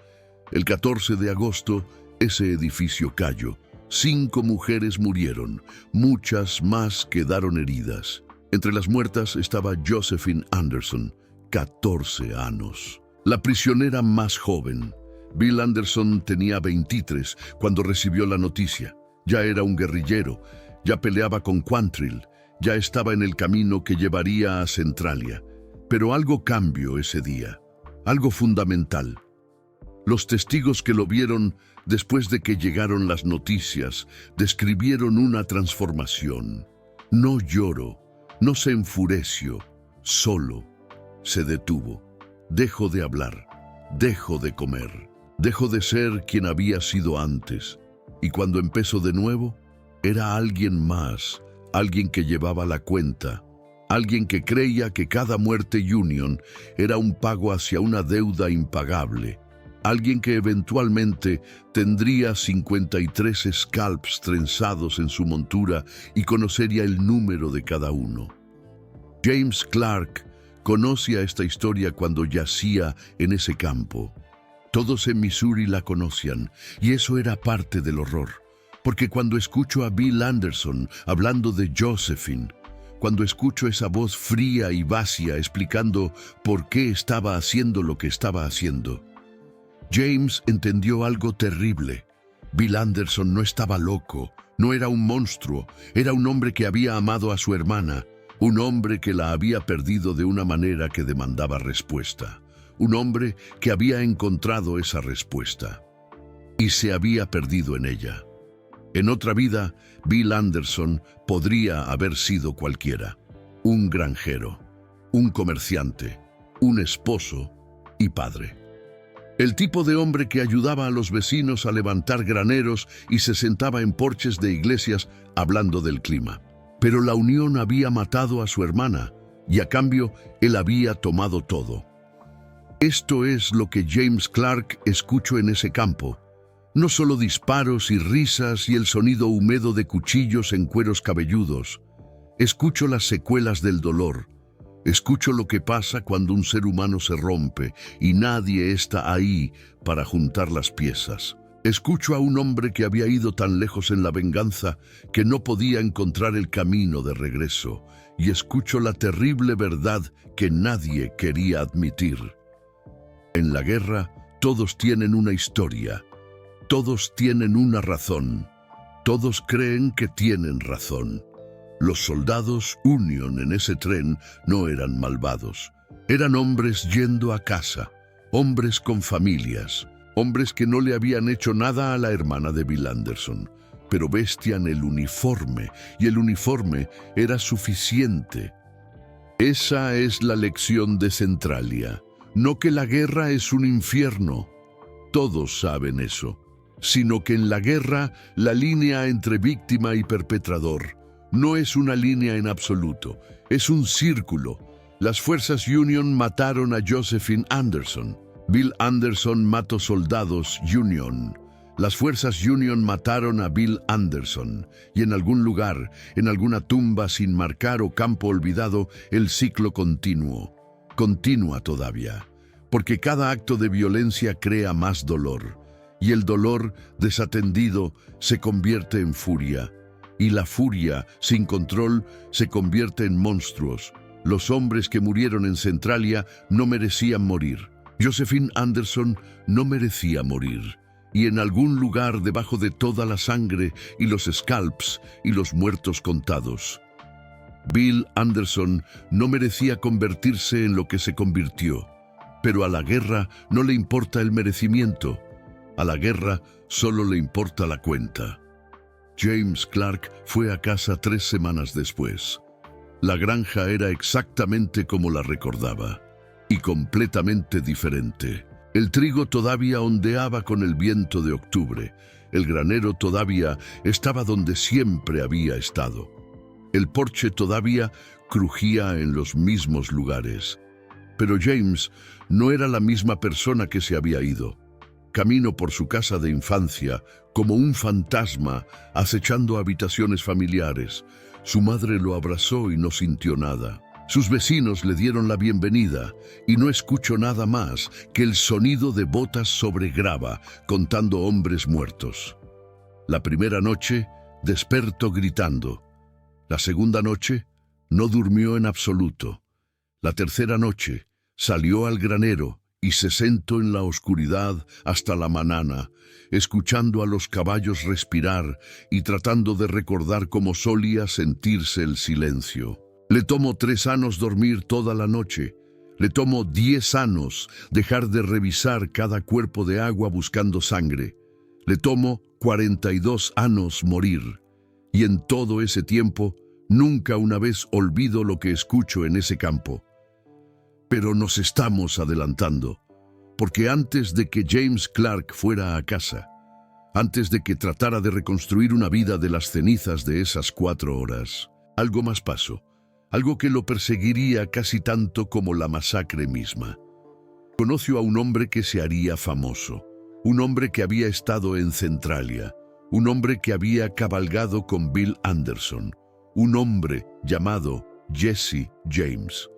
El 14 de agosto, ese edificio cayó. 5 mujeres murieron, muchas más quedaron heridas. Entre las muertas estaba Josephine Anderson, 14 años, la prisionera más joven. Bill Anderson tenía 23 cuando recibió la noticia. Ya era un guerrillero, ya peleaba con Quantrill, ya estaba en el camino que llevaría a Centralia. Pero algo cambió ese día, algo fundamental. Los testigos que lo vieron después de que llegaron las noticias describieron una transformación. No lloró, no se enfureció, solo se detuvo. Dejó de hablar, dejó de comer. Dejó de ser quien había sido antes, y cuando empezó de nuevo, era alguien más, alguien que llevaba la cuenta, alguien que creía que cada muerte Union era un pago hacia una deuda impagable, alguien que eventualmente tendría 53 scalps trenzados en su montura y conocería el número de cada uno. James Clark conocía esta historia cuando yacía en ese campo. Todos en Missouri la conocían, y eso era parte del horror. Porque cuando escucho a Bill Anderson hablando de Josephine, cuando escucho esa voz fría y vacía explicando por qué estaba haciendo lo que estaba haciendo, James entendió algo terrible. Bill Anderson no estaba loco, no era un monstruo, era un hombre que había amado a su hermana, un hombre que la había perdido de una manera que demandaba respuesta. Un hombre que había encontrado esa respuesta y se había perdido en ella. En otra vida, Bill Anderson podría haber sido cualquiera. Un granjero, un comerciante, un esposo y padre. El tipo de hombre que ayudaba a los vecinos a levantar graneros y se sentaba en porches de iglesias hablando del clima. Pero la unión había matado a su hermana y a cambio él había tomado todo. Esto es lo que James Clark escuchó en ese campo. No solo disparos y risas y el sonido húmedo de cuchillos en cueros cabelludos. Escucho las secuelas del dolor. Escucho lo que pasa cuando un ser humano se rompe y nadie está ahí para juntar las piezas. Escucho a un hombre que había ido tan lejos en la venganza que no podía encontrar el camino de regreso. Y escucho la terrible verdad que nadie quería admitir. En la guerra, todos tienen una historia, todos tienen una razón, todos creen que tienen razón. Los soldados Union en ese tren no eran malvados, Eran hombres yendo a casa, hombres con familias, hombres que no le habían hecho nada a la hermana de Bill Anderson, pero vestían el uniforme, y el uniforme era suficiente. Esa es la lección de Centralia. No que la guerra es un infierno, todos saben eso, sino que en la guerra la línea entre víctima y perpetrador no es una línea en absoluto, es un círculo. Las fuerzas Union mataron a Josephine Anderson. Bill Anderson mató soldados Union. Las fuerzas Union mataron a Bill Anderson, y en algún lugar, en alguna tumba sin marcar o campo olvidado, el ciclo continúa todavía, porque cada acto de violencia crea más dolor, y el dolor desatendido se convierte en furia, y la furia sin control se convierte en monstruos. Los hombres que murieron en Centralia no merecían morir. Josephine Anderson no merecía morir. Y en algún lugar debajo de toda la sangre y los scalps y los muertos contados, Bill Anderson no merecía convertirse en lo que se convirtió. Pero a la guerra no le importa el merecimiento. A la guerra solo le importa la cuenta. James Clark fue a casa 3 semanas después. La granja era exactamente como la recordaba, y completamente diferente. El trigo todavía ondeaba con el viento de octubre. El granero todavía estaba donde siempre había estado. El porche todavía crujía en los mismos lugares. Pero James no era la misma persona que se había ido. Camino por su casa de infancia, como un fantasma, acechando habitaciones familiares. Su madre lo abrazó y no sintió nada. Sus vecinos le dieron la bienvenida y no escuchó nada más que el sonido de botas sobre grava contando hombres muertos. La primera noche despertó gritando. La segunda noche no durmió en absoluto. La tercera noche salió al granero y se sentó en la oscuridad hasta la mañana, escuchando a los caballos respirar y tratando de recordar cómo solía sentirse el silencio. Le tomó 3 años dormir toda la noche. Le tomó 10 años dejar de revisar cada cuerpo de agua buscando sangre. Le tomó 42 años morir. Y en todo ese tiempo, nunca una vez olvido lo que escucho en ese campo. Pero nos estamos adelantando, porque antes de que James Clark fuera a casa, antes de que tratara de reconstruir una vida de las cenizas de esas 4 horas, algo más pasó. Algo que lo perseguiría casi tanto como la masacre misma. Conoció a un hombre que se haría famoso, un hombre que había estado en Centralia, un hombre que había cabalgado con Bill Anderson, un hombre llamado Jesse James.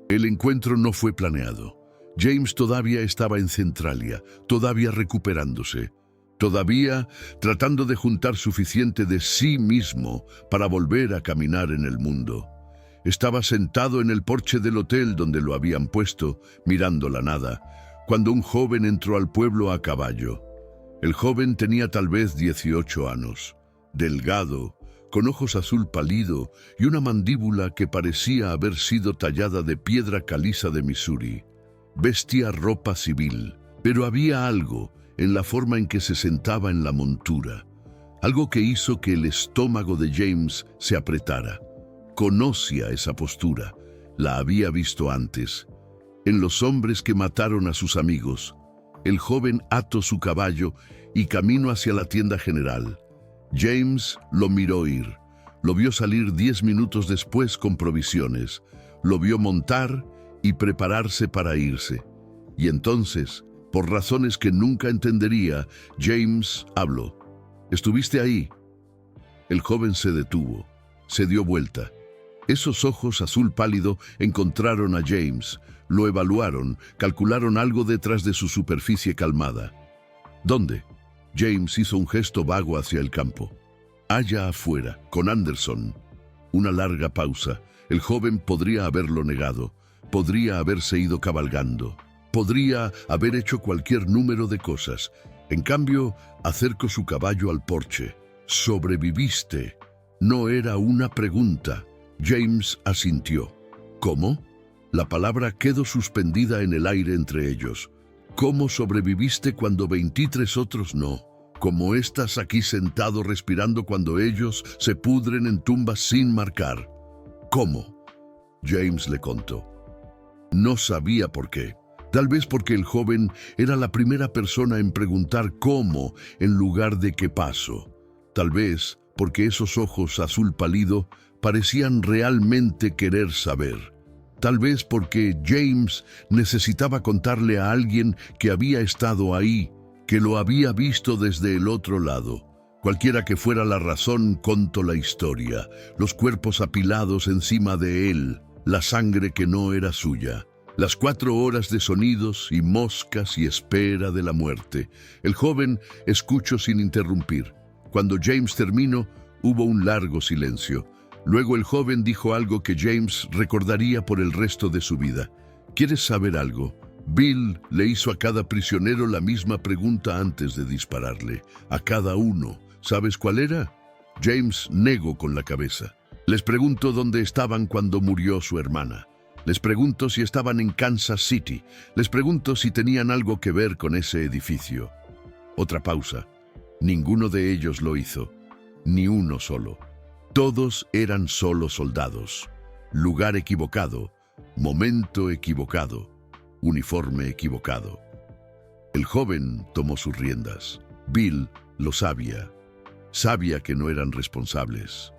El encuentro no fue planeado. James todavía estaba en Centralia, todavía recuperándose, todavía tratando de juntar suficiente de sí mismo para volver a caminar en el mundo. Estaba sentado en el porche del hotel donde lo habían puesto, mirando la nada, cuando un joven entró al pueblo a caballo. El joven tenía tal vez 18 años, delgado, con ojos azul pálido y una mandíbula que parecía haber sido tallada de piedra caliza de Missouri. Vestía ropa civil, pero había algo en la forma en que se sentaba en la montura, algo que hizo que el estómago de James se apretara. Conocía esa postura, la había visto antes. En los hombres que mataron a sus amigos, el joven ató su caballo y caminó hacia la tienda general. James lo miró ir, lo vio salir 10 minutos después con provisiones, lo vio montar y prepararse para irse. Y entonces, por razones que nunca entendería, James habló. ¿Estuviste ahí? El joven se detuvo, se dio vuelta. Esos ojos azul pálido encontraron a James, lo evaluaron, calcularon algo detrás de su superficie calmada. ¿Dónde? James hizo un gesto vago hacia el campo. Allá afuera, con Anderson. Una larga pausa. El joven podría haberlo negado, podría haberse ido cabalgando, podría haber hecho cualquier número de cosas. En cambio, acercó su caballo al porche. ¿Sobreviviste? No era una pregunta. James asintió. ¿Cómo? La palabra quedó suspendida en el aire entre ellos. ¿Cómo sobreviviste cuando 23 otros no? ¿Cómo estás aquí sentado respirando cuando ellos se pudren en tumbas sin marcar? ¿Cómo? James le contó. No sabía por qué. Tal vez porque el joven era la primera persona en preguntar cómo en lugar de qué pasó. Tal vez porque esos ojos azul pálido parecían realmente querer saber. Tal vez porque James necesitaba contarle a alguien que había estado ahí, que lo había visto desde el otro lado. Cualquiera que fuera la razón, contó la historia. Los cuerpos apilados encima de él, la sangre que no era suya. Las 4 horas de sonidos y moscas y espera de la muerte. El joven escuchó sin interrumpir. Cuando James terminó, hubo un largo silencio. Luego el joven dijo algo que James recordaría por el resto de su vida. ¿Quieres saber algo? Bill le hizo a cada prisionero la misma pregunta antes de dispararle. A cada uno. ¿Sabes cuál era? James negó con la cabeza. Les preguntó dónde estaban cuando murió su hermana. Les preguntó si estaban en Kansas City. Les preguntó si tenían algo que ver con ese edificio. Otra pausa. Ninguno de ellos lo hizo. Ni uno solo. Todos eran solo soldados. Lugar equivocado. Momento equivocado. Uniforme equivocado. El joven tomó sus riendas. Bill lo sabía. Sabía que no eran responsables.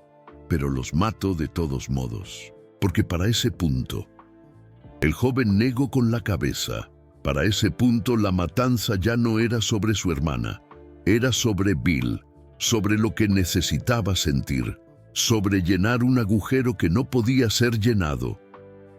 Pero los mató de todos modos. Porque para ese punto, el joven negó con la cabeza. Para ese punto la matanza ya no era sobre su hermana. Era sobre Bill. Sobre lo que necesitaba sentir. Sobre llenar un agujero que no podía ser llenado.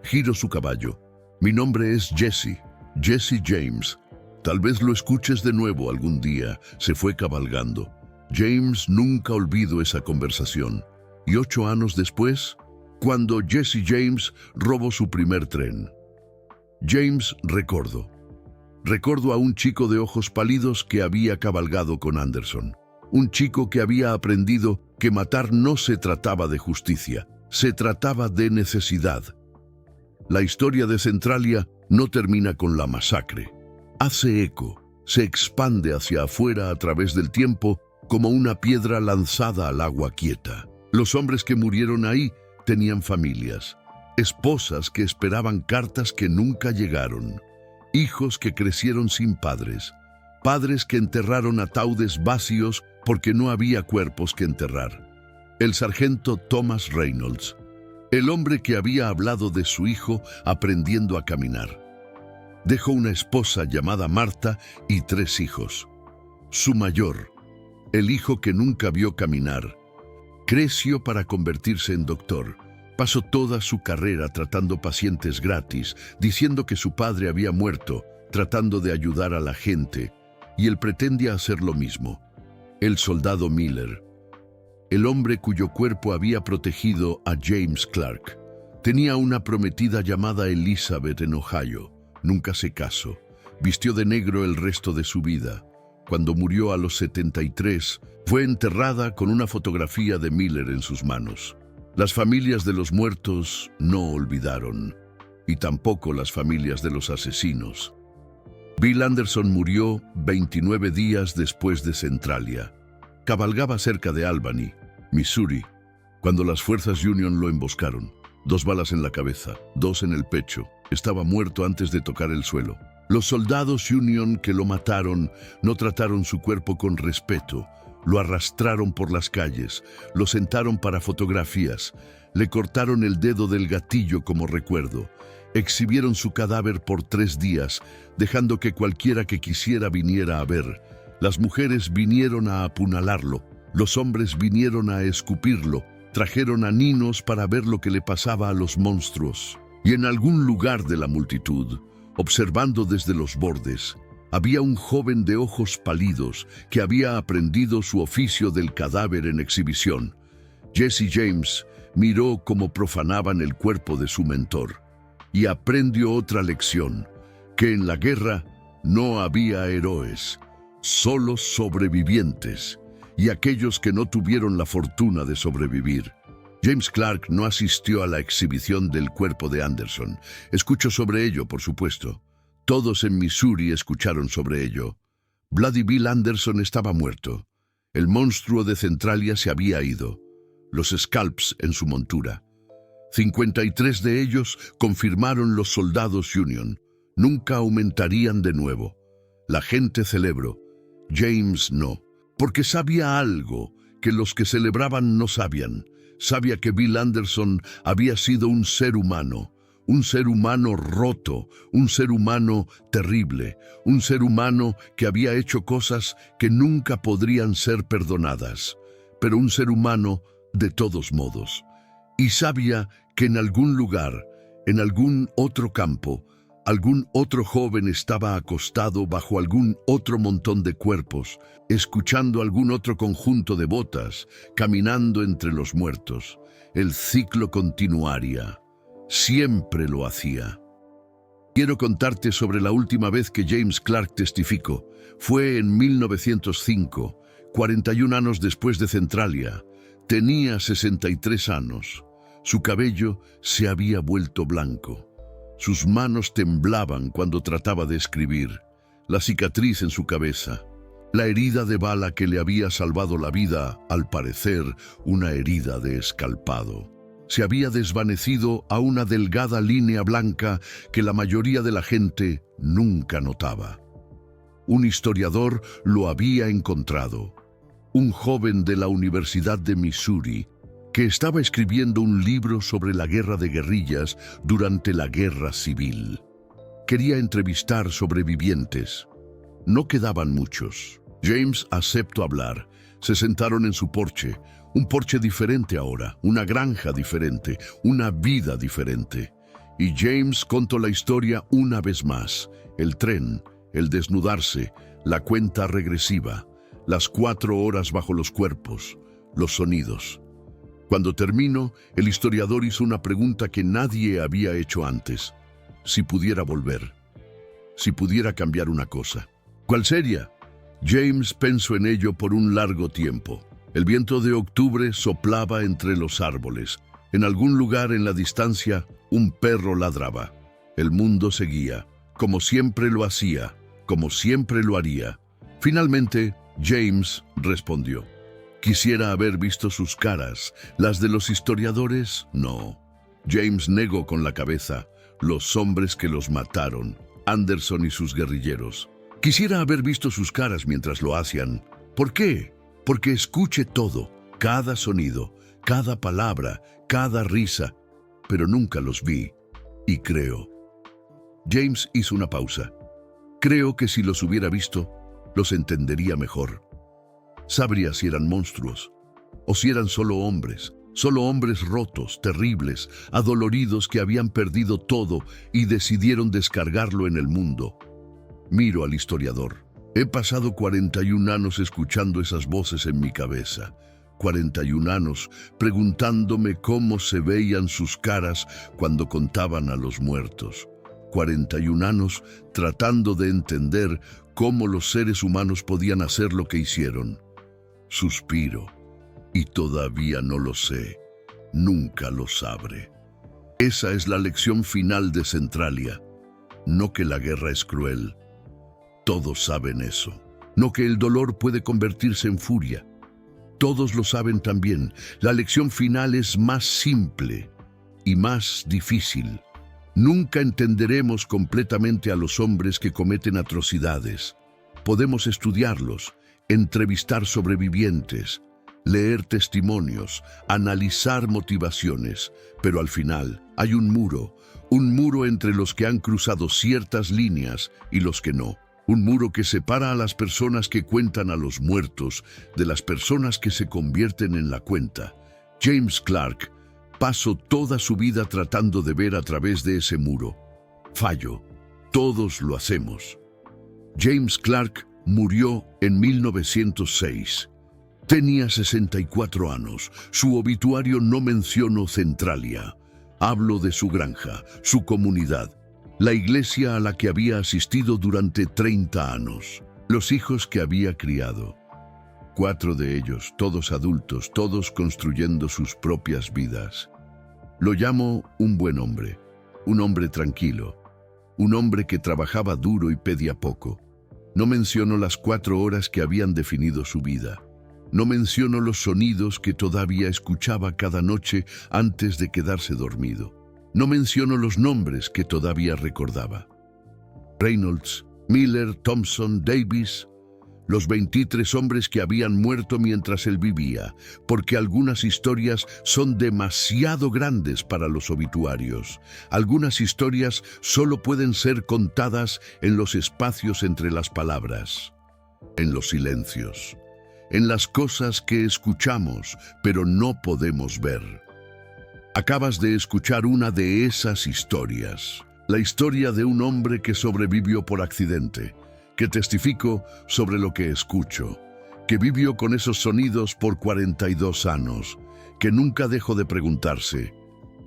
Giró su caballo. Mi nombre es Jesse. Jesse James. Tal vez lo escuches de nuevo algún día. Se fue cabalgando. James nunca olvidó esa conversación. Y 8 años después, cuando Jesse James robó su primer tren. James recordó. Recordó a un chico de ojos pálidos que había cabalgado con Anderson. Un chico que había aprendido que matar no se trataba de justicia, se trataba de necesidad. La historia de Centralia no termina con la masacre. Hace eco, se expande hacia afuera a través del tiempo como una piedra lanzada al agua quieta. Los hombres que murieron ahí tenían familias, esposas que esperaban cartas que nunca llegaron, hijos que crecieron sin padres, padres que enterraron ataúdes vacíos porque no había cuerpos que enterrar. El sargento Thomas Reynolds, el hombre que había hablado de su hijo aprendiendo a caminar. Dejó una esposa llamada Marta y 3 hijos. Su mayor, el hijo que nunca vio caminar, creció para convertirse en doctor. Pasó toda su carrera tratando pacientes gratis, diciendo que su padre había muerto, tratando de ayudar a la gente, y él pretendía hacer lo mismo. El soldado Miller, el hombre cuyo cuerpo había protegido a James Clark, tenía una prometida llamada Elizabeth en Ohio. Nunca se casó. Vistió de negro el resto de su vida. Cuando murió a los 73, fue enterrada con una fotografía de Miller en sus manos. Las familias de los muertos no olvidaron, y tampoco las familias de los asesinos. Bill Anderson murió 29 días después de Centralia. Cabalgaba cerca de Albany, Missouri, cuando las fuerzas Union lo emboscaron. 2 balas en la cabeza, 2 en el pecho. Estaba muerto antes de tocar el suelo. Los soldados Union que lo mataron no trataron su cuerpo con respeto. Lo arrastraron por las calles, lo sentaron para fotografías, le cortaron el dedo del gatillo como recuerdo. Exhibieron su cadáver por 3 días, dejando que cualquiera que quisiera viniera a ver. Las mujeres vinieron a apuñalarlo, los hombres vinieron a escupirlo, trajeron a niños para ver lo que le pasaba a los monstruos. Y en algún lugar de la multitud, observando desde los bordes, había un joven de ojos pálidos que había aprendido su oficio del cadáver en exhibición. Jesse James miró cómo profanaban el cuerpo de su mentor y aprendió otra lección, que en la guerra no había héroes, solo sobrevivientes y aquellos que no tuvieron la fortuna de sobrevivir. James Clark no asistió a la exhibición del cuerpo de Anderson. Escuchó sobre ello, por supuesto. Todos en Missouri escucharon sobre ello. Bloody Bill Anderson estaba muerto. El monstruo de Centralia se había ido. Los scalps en su montura. 53 de ellos confirmaron los soldados Union. Nunca aumentarían de nuevo. La gente celebró. James no. Porque sabía algo que los que celebraban no sabían. Sabía que Bill Anderson había sido un ser humano roto, un ser humano terrible, un ser humano que había hecho cosas que nunca podrían ser perdonadas, pero un ser humano de todos modos. Y sabía que en algún lugar, en algún otro campo, algún otro joven estaba acostado bajo algún otro montón de cuerpos, escuchando algún otro conjunto de botas, caminando entre los muertos. El ciclo continuaría. Siempre lo hacía. Quiero contarte sobre la última vez que James Clark testificó. Fue en 1905, 41 años después de Centralia. Tenía 63 años. Su cabello se había vuelto blanco. Sus manos temblaban cuando trataba de escribir. La cicatriz en su cabeza. La herida de bala que le había salvado la vida, al parecer, una herida de escalpado. Se había desvanecido a una delgada línea blanca que la mayoría de la gente nunca notaba. Un historiador lo había encontrado. Un joven de la Universidad de Missouri que estaba escribiendo un libro sobre la guerra de guerrillas durante la Guerra Civil. Quería entrevistar sobrevivientes. No quedaban muchos. James aceptó hablar. Se sentaron en su porche. Un porche diferente ahora, una granja diferente, una vida diferente. Y James contó la historia una vez más. El tren, el desnudarse, la cuenta regresiva, las 4 horas bajo los cuerpos, los sonidos. Cuando terminó, el historiador hizo una pregunta que nadie había hecho antes. Si pudiera volver. Si pudiera cambiar una cosa. ¿Cuál sería? James pensó en ello por un largo tiempo. El viento de octubre soplaba entre los árboles. En algún lugar en la distancia, un perro ladraba. El mundo seguía, como siempre lo hacía, como siempre lo haría. Finalmente, James respondió. Quisiera haber visto sus caras. Las de los historiadores, no. James negó con la cabeza. Los hombres que los mataron, Anderson y sus guerrilleros. Quisiera haber visto sus caras mientras lo hacían. ¿Por qué? Porque escuché todo, cada sonido, cada palabra, cada risa, pero nunca los vi, y creo. James hizo una pausa. Creo que si los hubiera visto, los entendería mejor. Sabría si eran monstruos, o si eran solo hombres rotos, terribles, adoloridos que habían perdido todo y decidieron descargarlo en el mundo. Miro al historiador. He pasado 41 años escuchando esas voces en mi cabeza. 41 años preguntándome cómo se veían sus caras cuando contaban a los muertos. 41 años tratando de entender cómo los seres humanos podían hacer lo que hicieron. Suspiro. Y todavía no lo sé. Nunca lo sabré. Esa es la lección final de Centralia. No que la guerra es cruel. Todos saben eso. No que el dolor puede convertirse en furia. Todos lo saben también. La lección final es más simple y más difícil. Nunca entenderemos completamente a los hombres que cometen atrocidades. Podemos estudiarlos, entrevistar sobrevivientes, leer testimonios, analizar motivaciones, pero al final hay un muro entre los que han cruzado ciertas líneas y los que no. Un muro que separa a las personas que cuentan a los muertos de las personas que se convierten en la cuenta. James Clark pasó toda su vida tratando de ver a través de ese muro. Fallo. Todos lo hacemos. James Clark murió en 1906. Tenía 64 años. Su obituario no mencionó Centralia. Hablo de su granja, su comunidad, la iglesia a la que había asistido durante 30 años, los hijos que había criado. 4 de ellos, todos adultos, todos construyendo sus propias vidas. Lo llamo un buen hombre, un hombre tranquilo, un hombre que trabajaba duro y pedía poco. No menciono las 4 horas que habían definido su vida. No menciono los sonidos que todavía escuchaba cada noche antes de quedarse dormido. No menciono los nombres que todavía recordaba. Reynolds, Miller, Thompson, Davis, los 23 hombres que habían muerto mientras él vivía, porque algunas historias son demasiado grandes para los obituarios. Algunas historias solo pueden ser contadas en los espacios entre las palabras, en los silencios, en las cosas que escuchamos, pero no podemos ver. Acabas de escuchar una de esas historias, la historia de un hombre que sobrevivió por accidente, que testificó sobre lo que escucho, que vivió con esos sonidos por 42 años, que nunca dejó de preguntarse.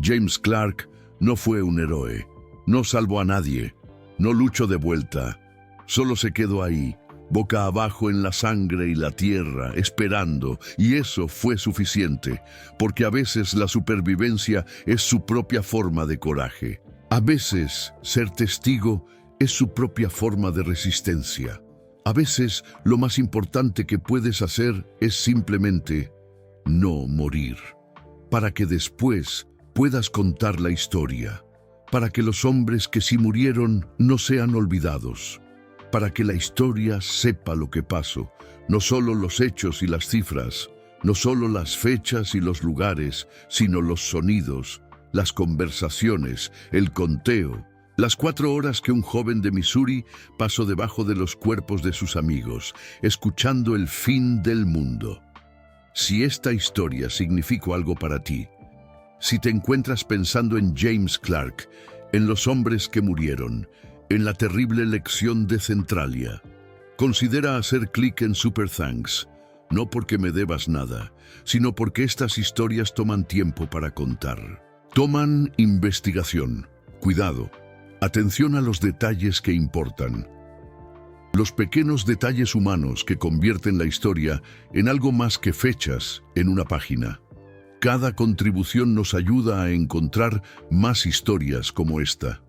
James Clark no fue un héroe, no salvó a nadie, no luchó de vuelta, solo se quedó ahí, boca abajo en la sangre y la tierra, esperando, y eso fue suficiente, porque a veces la supervivencia es su propia forma de coraje. A veces ser testigo es su propia forma de resistencia. A veces lo más importante que puedes hacer es simplemente no morir, para que después puedas contar la historia, para que los hombres que sí murieron no sean olvidados, para que la historia sepa lo que pasó, no solo los hechos y las cifras, no solo las fechas y los lugares, sino los sonidos, las conversaciones, el conteo, las 4 horas que un joven de Missouri pasó debajo de los cuerpos de sus amigos, escuchando el fin del mundo. Si esta historia significó algo para ti, si te encuentras pensando en James Clark, en los hombres que murieron, en la terrible lección de Centralia, considera hacer clic en Super Thanks, no porque me debas nada, sino porque estas historias toman tiempo para contar. Toman investigación, cuidado, atención a los detalles que importan. Los pequeños detalles humanos que convierten la historia en algo más que fechas en una página. Cada contribución nos ayuda a encontrar más historias como esta.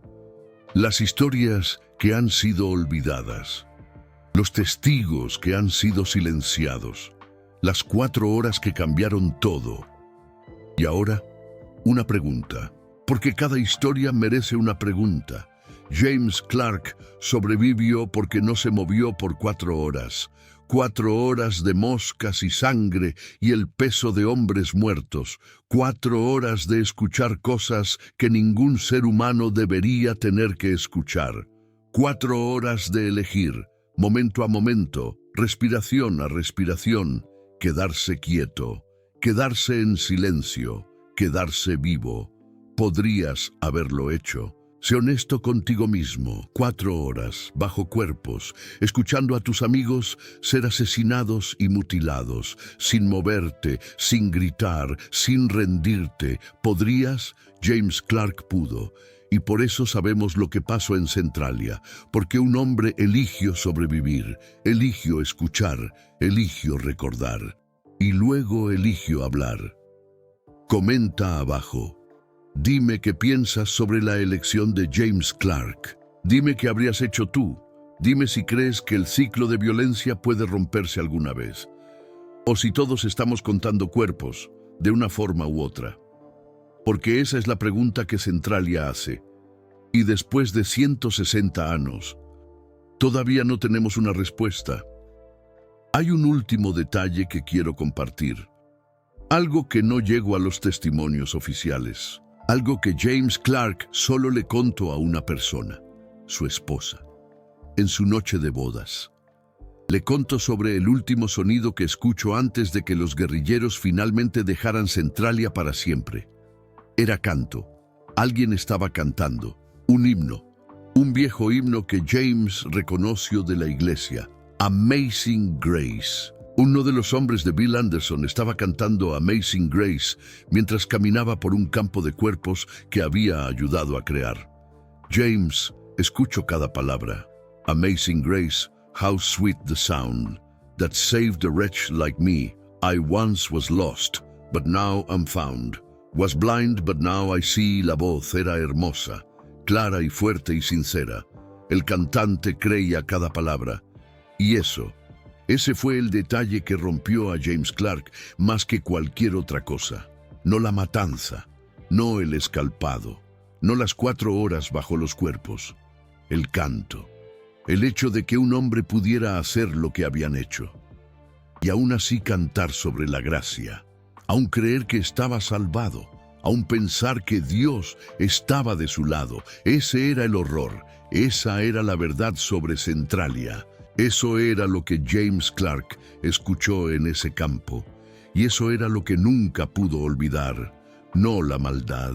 Las historias que han sido olvidadas. Los testigos que han sido silenciados. Las 4 horas que cambiaron todo. Y ahora, una pregunta. Porque cada historia merece una pregunta. James Clark sobrevivió porque no se movió por 4 horas. 4 horas de moscas y sangre y el peso de hombres muertos. 4 horas de escuchar cosas que ningún ser humano debería tener que escuchar. 4 horas de elegir, momento a momento, respiración a respiración, quedarse quieto, quedarse en silencio, quedarse vivo. Podrías haberlo hecho. Sé honesto contigo mismo. 4 horas, bajo cuerpos, escuchando a tus amigos ser asesinados y mutilados, sin moverte, sin gritar, sin rendirte. ¿Podrías? James Clark pudo. Y por eso sabemos lo que pasó en Centralia, porque un hombre eligió sobrevivir, eligió escuchar, eligió recordar, y luego eligió hablar. Comenta abajo. Dime qué piensas sobre la elección de James Clark. Dime qué habrías hecho tú. Dime si crees que el ciclo de violencia puede romperse alguna vez. O si todos estamos contando cuerpos, de una forma u otra. Porque esa es la pregunta que Centralia hace. Y después de 160 años, todavía no tenemos una respuesta. Hay un último detalle que quiero compartir. Algo que no llegó a los testimonios oficiales. Algo que James Clark solo le contó a una persona, su esposa, en su noche de bodas. Le contó sobre el último sonido que escuchó antes de que los guerrilleros finalmente dejaran Centralia para siempre. Era canto. Alguien estaba cantando. Un himno. Un viejo himno que James reconoció de la iglesia. Amazing Grace. Uno de los hombres de Bill Anderson estaba cantando Amazing Grace mientras caminaba por un campo de cuerpos que había ayudado a crear. James escuchó cada palabra. Amazing Grace, how sweet the sound. that saved a wretch like me. I once was lost, but now am found. Was blind, but now I see. La voz era hermosa, clara y fuerte y sincera. El cantante creía cada palabra. Y ese fue el detalle que rompió a James Clark más que cualquier otra cosa. No la matanza, no el escalpado, no las 4 horas bajo los cuerpos. El canto, el hecho de que un hombre pudiera hacer lo que habían hecho. Y aún así cantar sobre la gracia, aún creer que estaba salvado, aún pensar que Dios estaba de su lado. Ese era el horror, esa era la verdad sobre Centralia. Eso era lo que James Clark escuchó en ese campo, y eso era lo que nunca pudo olvidar. No la maldad,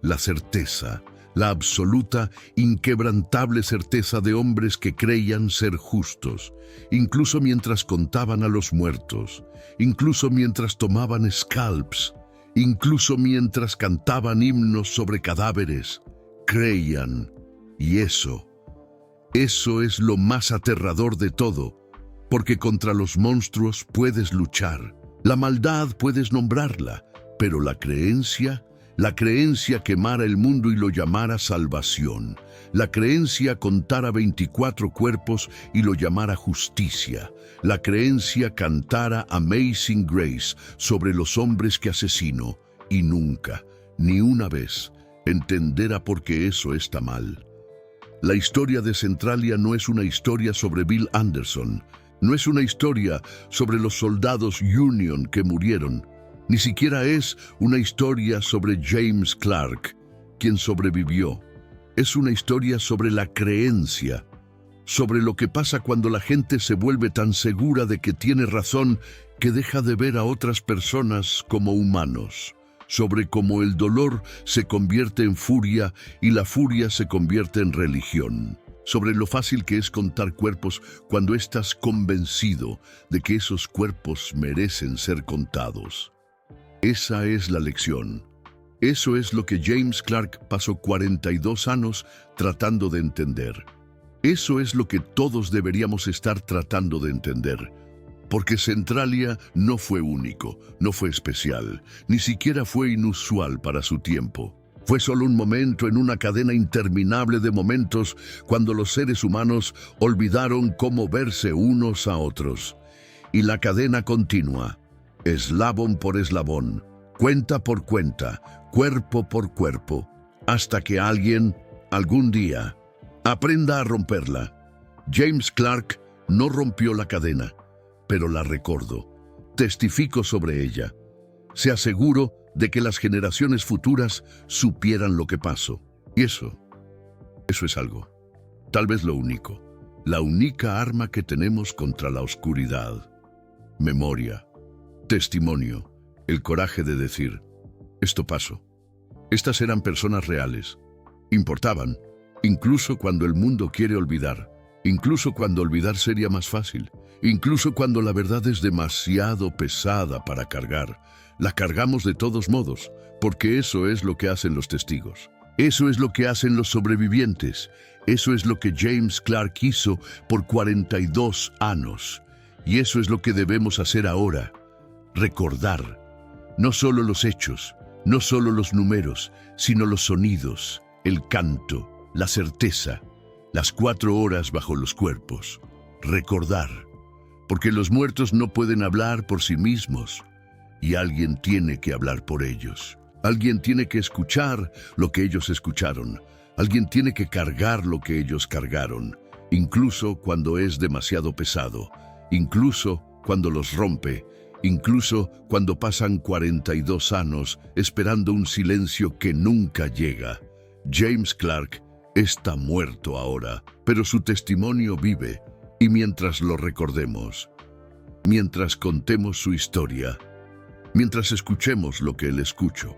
la certeza, la absoluta, inquebrantable certeza de hombres que creían ser justos, incluso mientras contaban a los muertos, incluso mientras tomaban scalps, incluso mientras cantaban himnos sobre cadáveres. Creían, y eso es lo más aterrador de todo, porque contra los monstruos puedes luchar, la maldad puedes nombrarla, pero la creencia quemara el mundo y lo llamara salvación. La creencia contara 24 cuerpos y lo llamara justicia. La creencia cantara Amazing Grace sobre los hombres que asesinó y nunca, ni una vez, entenderá por qué eso está mal. La historia de Centralia no es una historia sobre Bill Anderson, no es una historia sobre los soldados Union que murieron, ni siquiera es una historia sobre James Clark, quien sobrevivió. Es una historia sobre la creencia, sobre lo que pasa cuando la gente se vuelve tan segura de que tiene razón que deja de ver a otras personas como humanos, sobre cómo el dolor se convierte en furia y la furia se convierte en religión, sobre lo fácil que es contar cuerpos cuando estás convencido de que esos cuerpos merecen ser contados. Esa es la lección. Eso es lo que James Clark pasó 42 años tratando de entender. Eso es lo que todos deberíamos estar tratando de entender. Porque Centralia no fue único, no fue especial, ni siquiera fue inusual para su tiempo. Fue solo un momento en una cadena interminable de momentos cuando los seres humanos olvidaron cómo verse unos a otros. Y la cadena continúa, eslabón por eslabón, cuenta por cuenta, cuerpo por cuerpo, hasta que alguien, algún día, aprenda a romperla. James Clark no rompió la cadena, pero la recordó, testificó sobre ella. Se aseguró de que las generaciones futuras supieran lo que pasó. Y eso es algo, tal vez lo único, la única arma que tenemos contra la oscuridad. Memoria, testimonio, el coraje de decir, esto pasó. Estas eran personas reales, importaban, incluso cuando el mundo quiere olvidar, incluso cuando olvidar sería más fácil, incluso cuando la verdad es demasiado pesada para cargar. La cargamos de todos modos, porque eso es lo que hacen los testigos. Eso es lo que hacen los sobrevivientes. Eso es lo que James Clark hizo por 42 años. Y eso es lo que debemos hacer ahora. Recordar. No solo los hechos, no solo los números, sino los sonidos, el canto, la certeza, las 4 horas bajo los cuerpos. Recordar. Porque los muertos no pueden hablar por sí mismos. Y alguien tiene que hablar por ellos. Alguien tiene que escuchar lo que ellos escucharon. Alguien tiene que cargar lo que ellos cargaron, incluso cuando es demasiado pesado, incluso cuando los rompe, incluso cuando pasan 42 años esperando un silencio que nunca llega. James Clark está muerto ahora, pero su testimonio vive, y mientras lo recordemos, mientras contemos su historia, mientras escuchemos lo que él escuchó,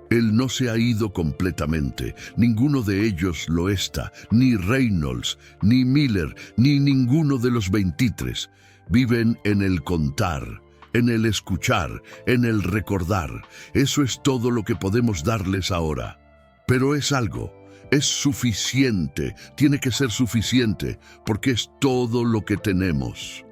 él no se ha ido completamente, ninguno de ellos lo está, ni Reynolds, ni Miller, ni ninguno de los 23. Viven en el contar, en el escuchar, en el recordar. Eso es todo lo que podemos darles ahora. Pero es algo, es suficiente, tiene que ser suficiente, porque es todo lo que tenemos.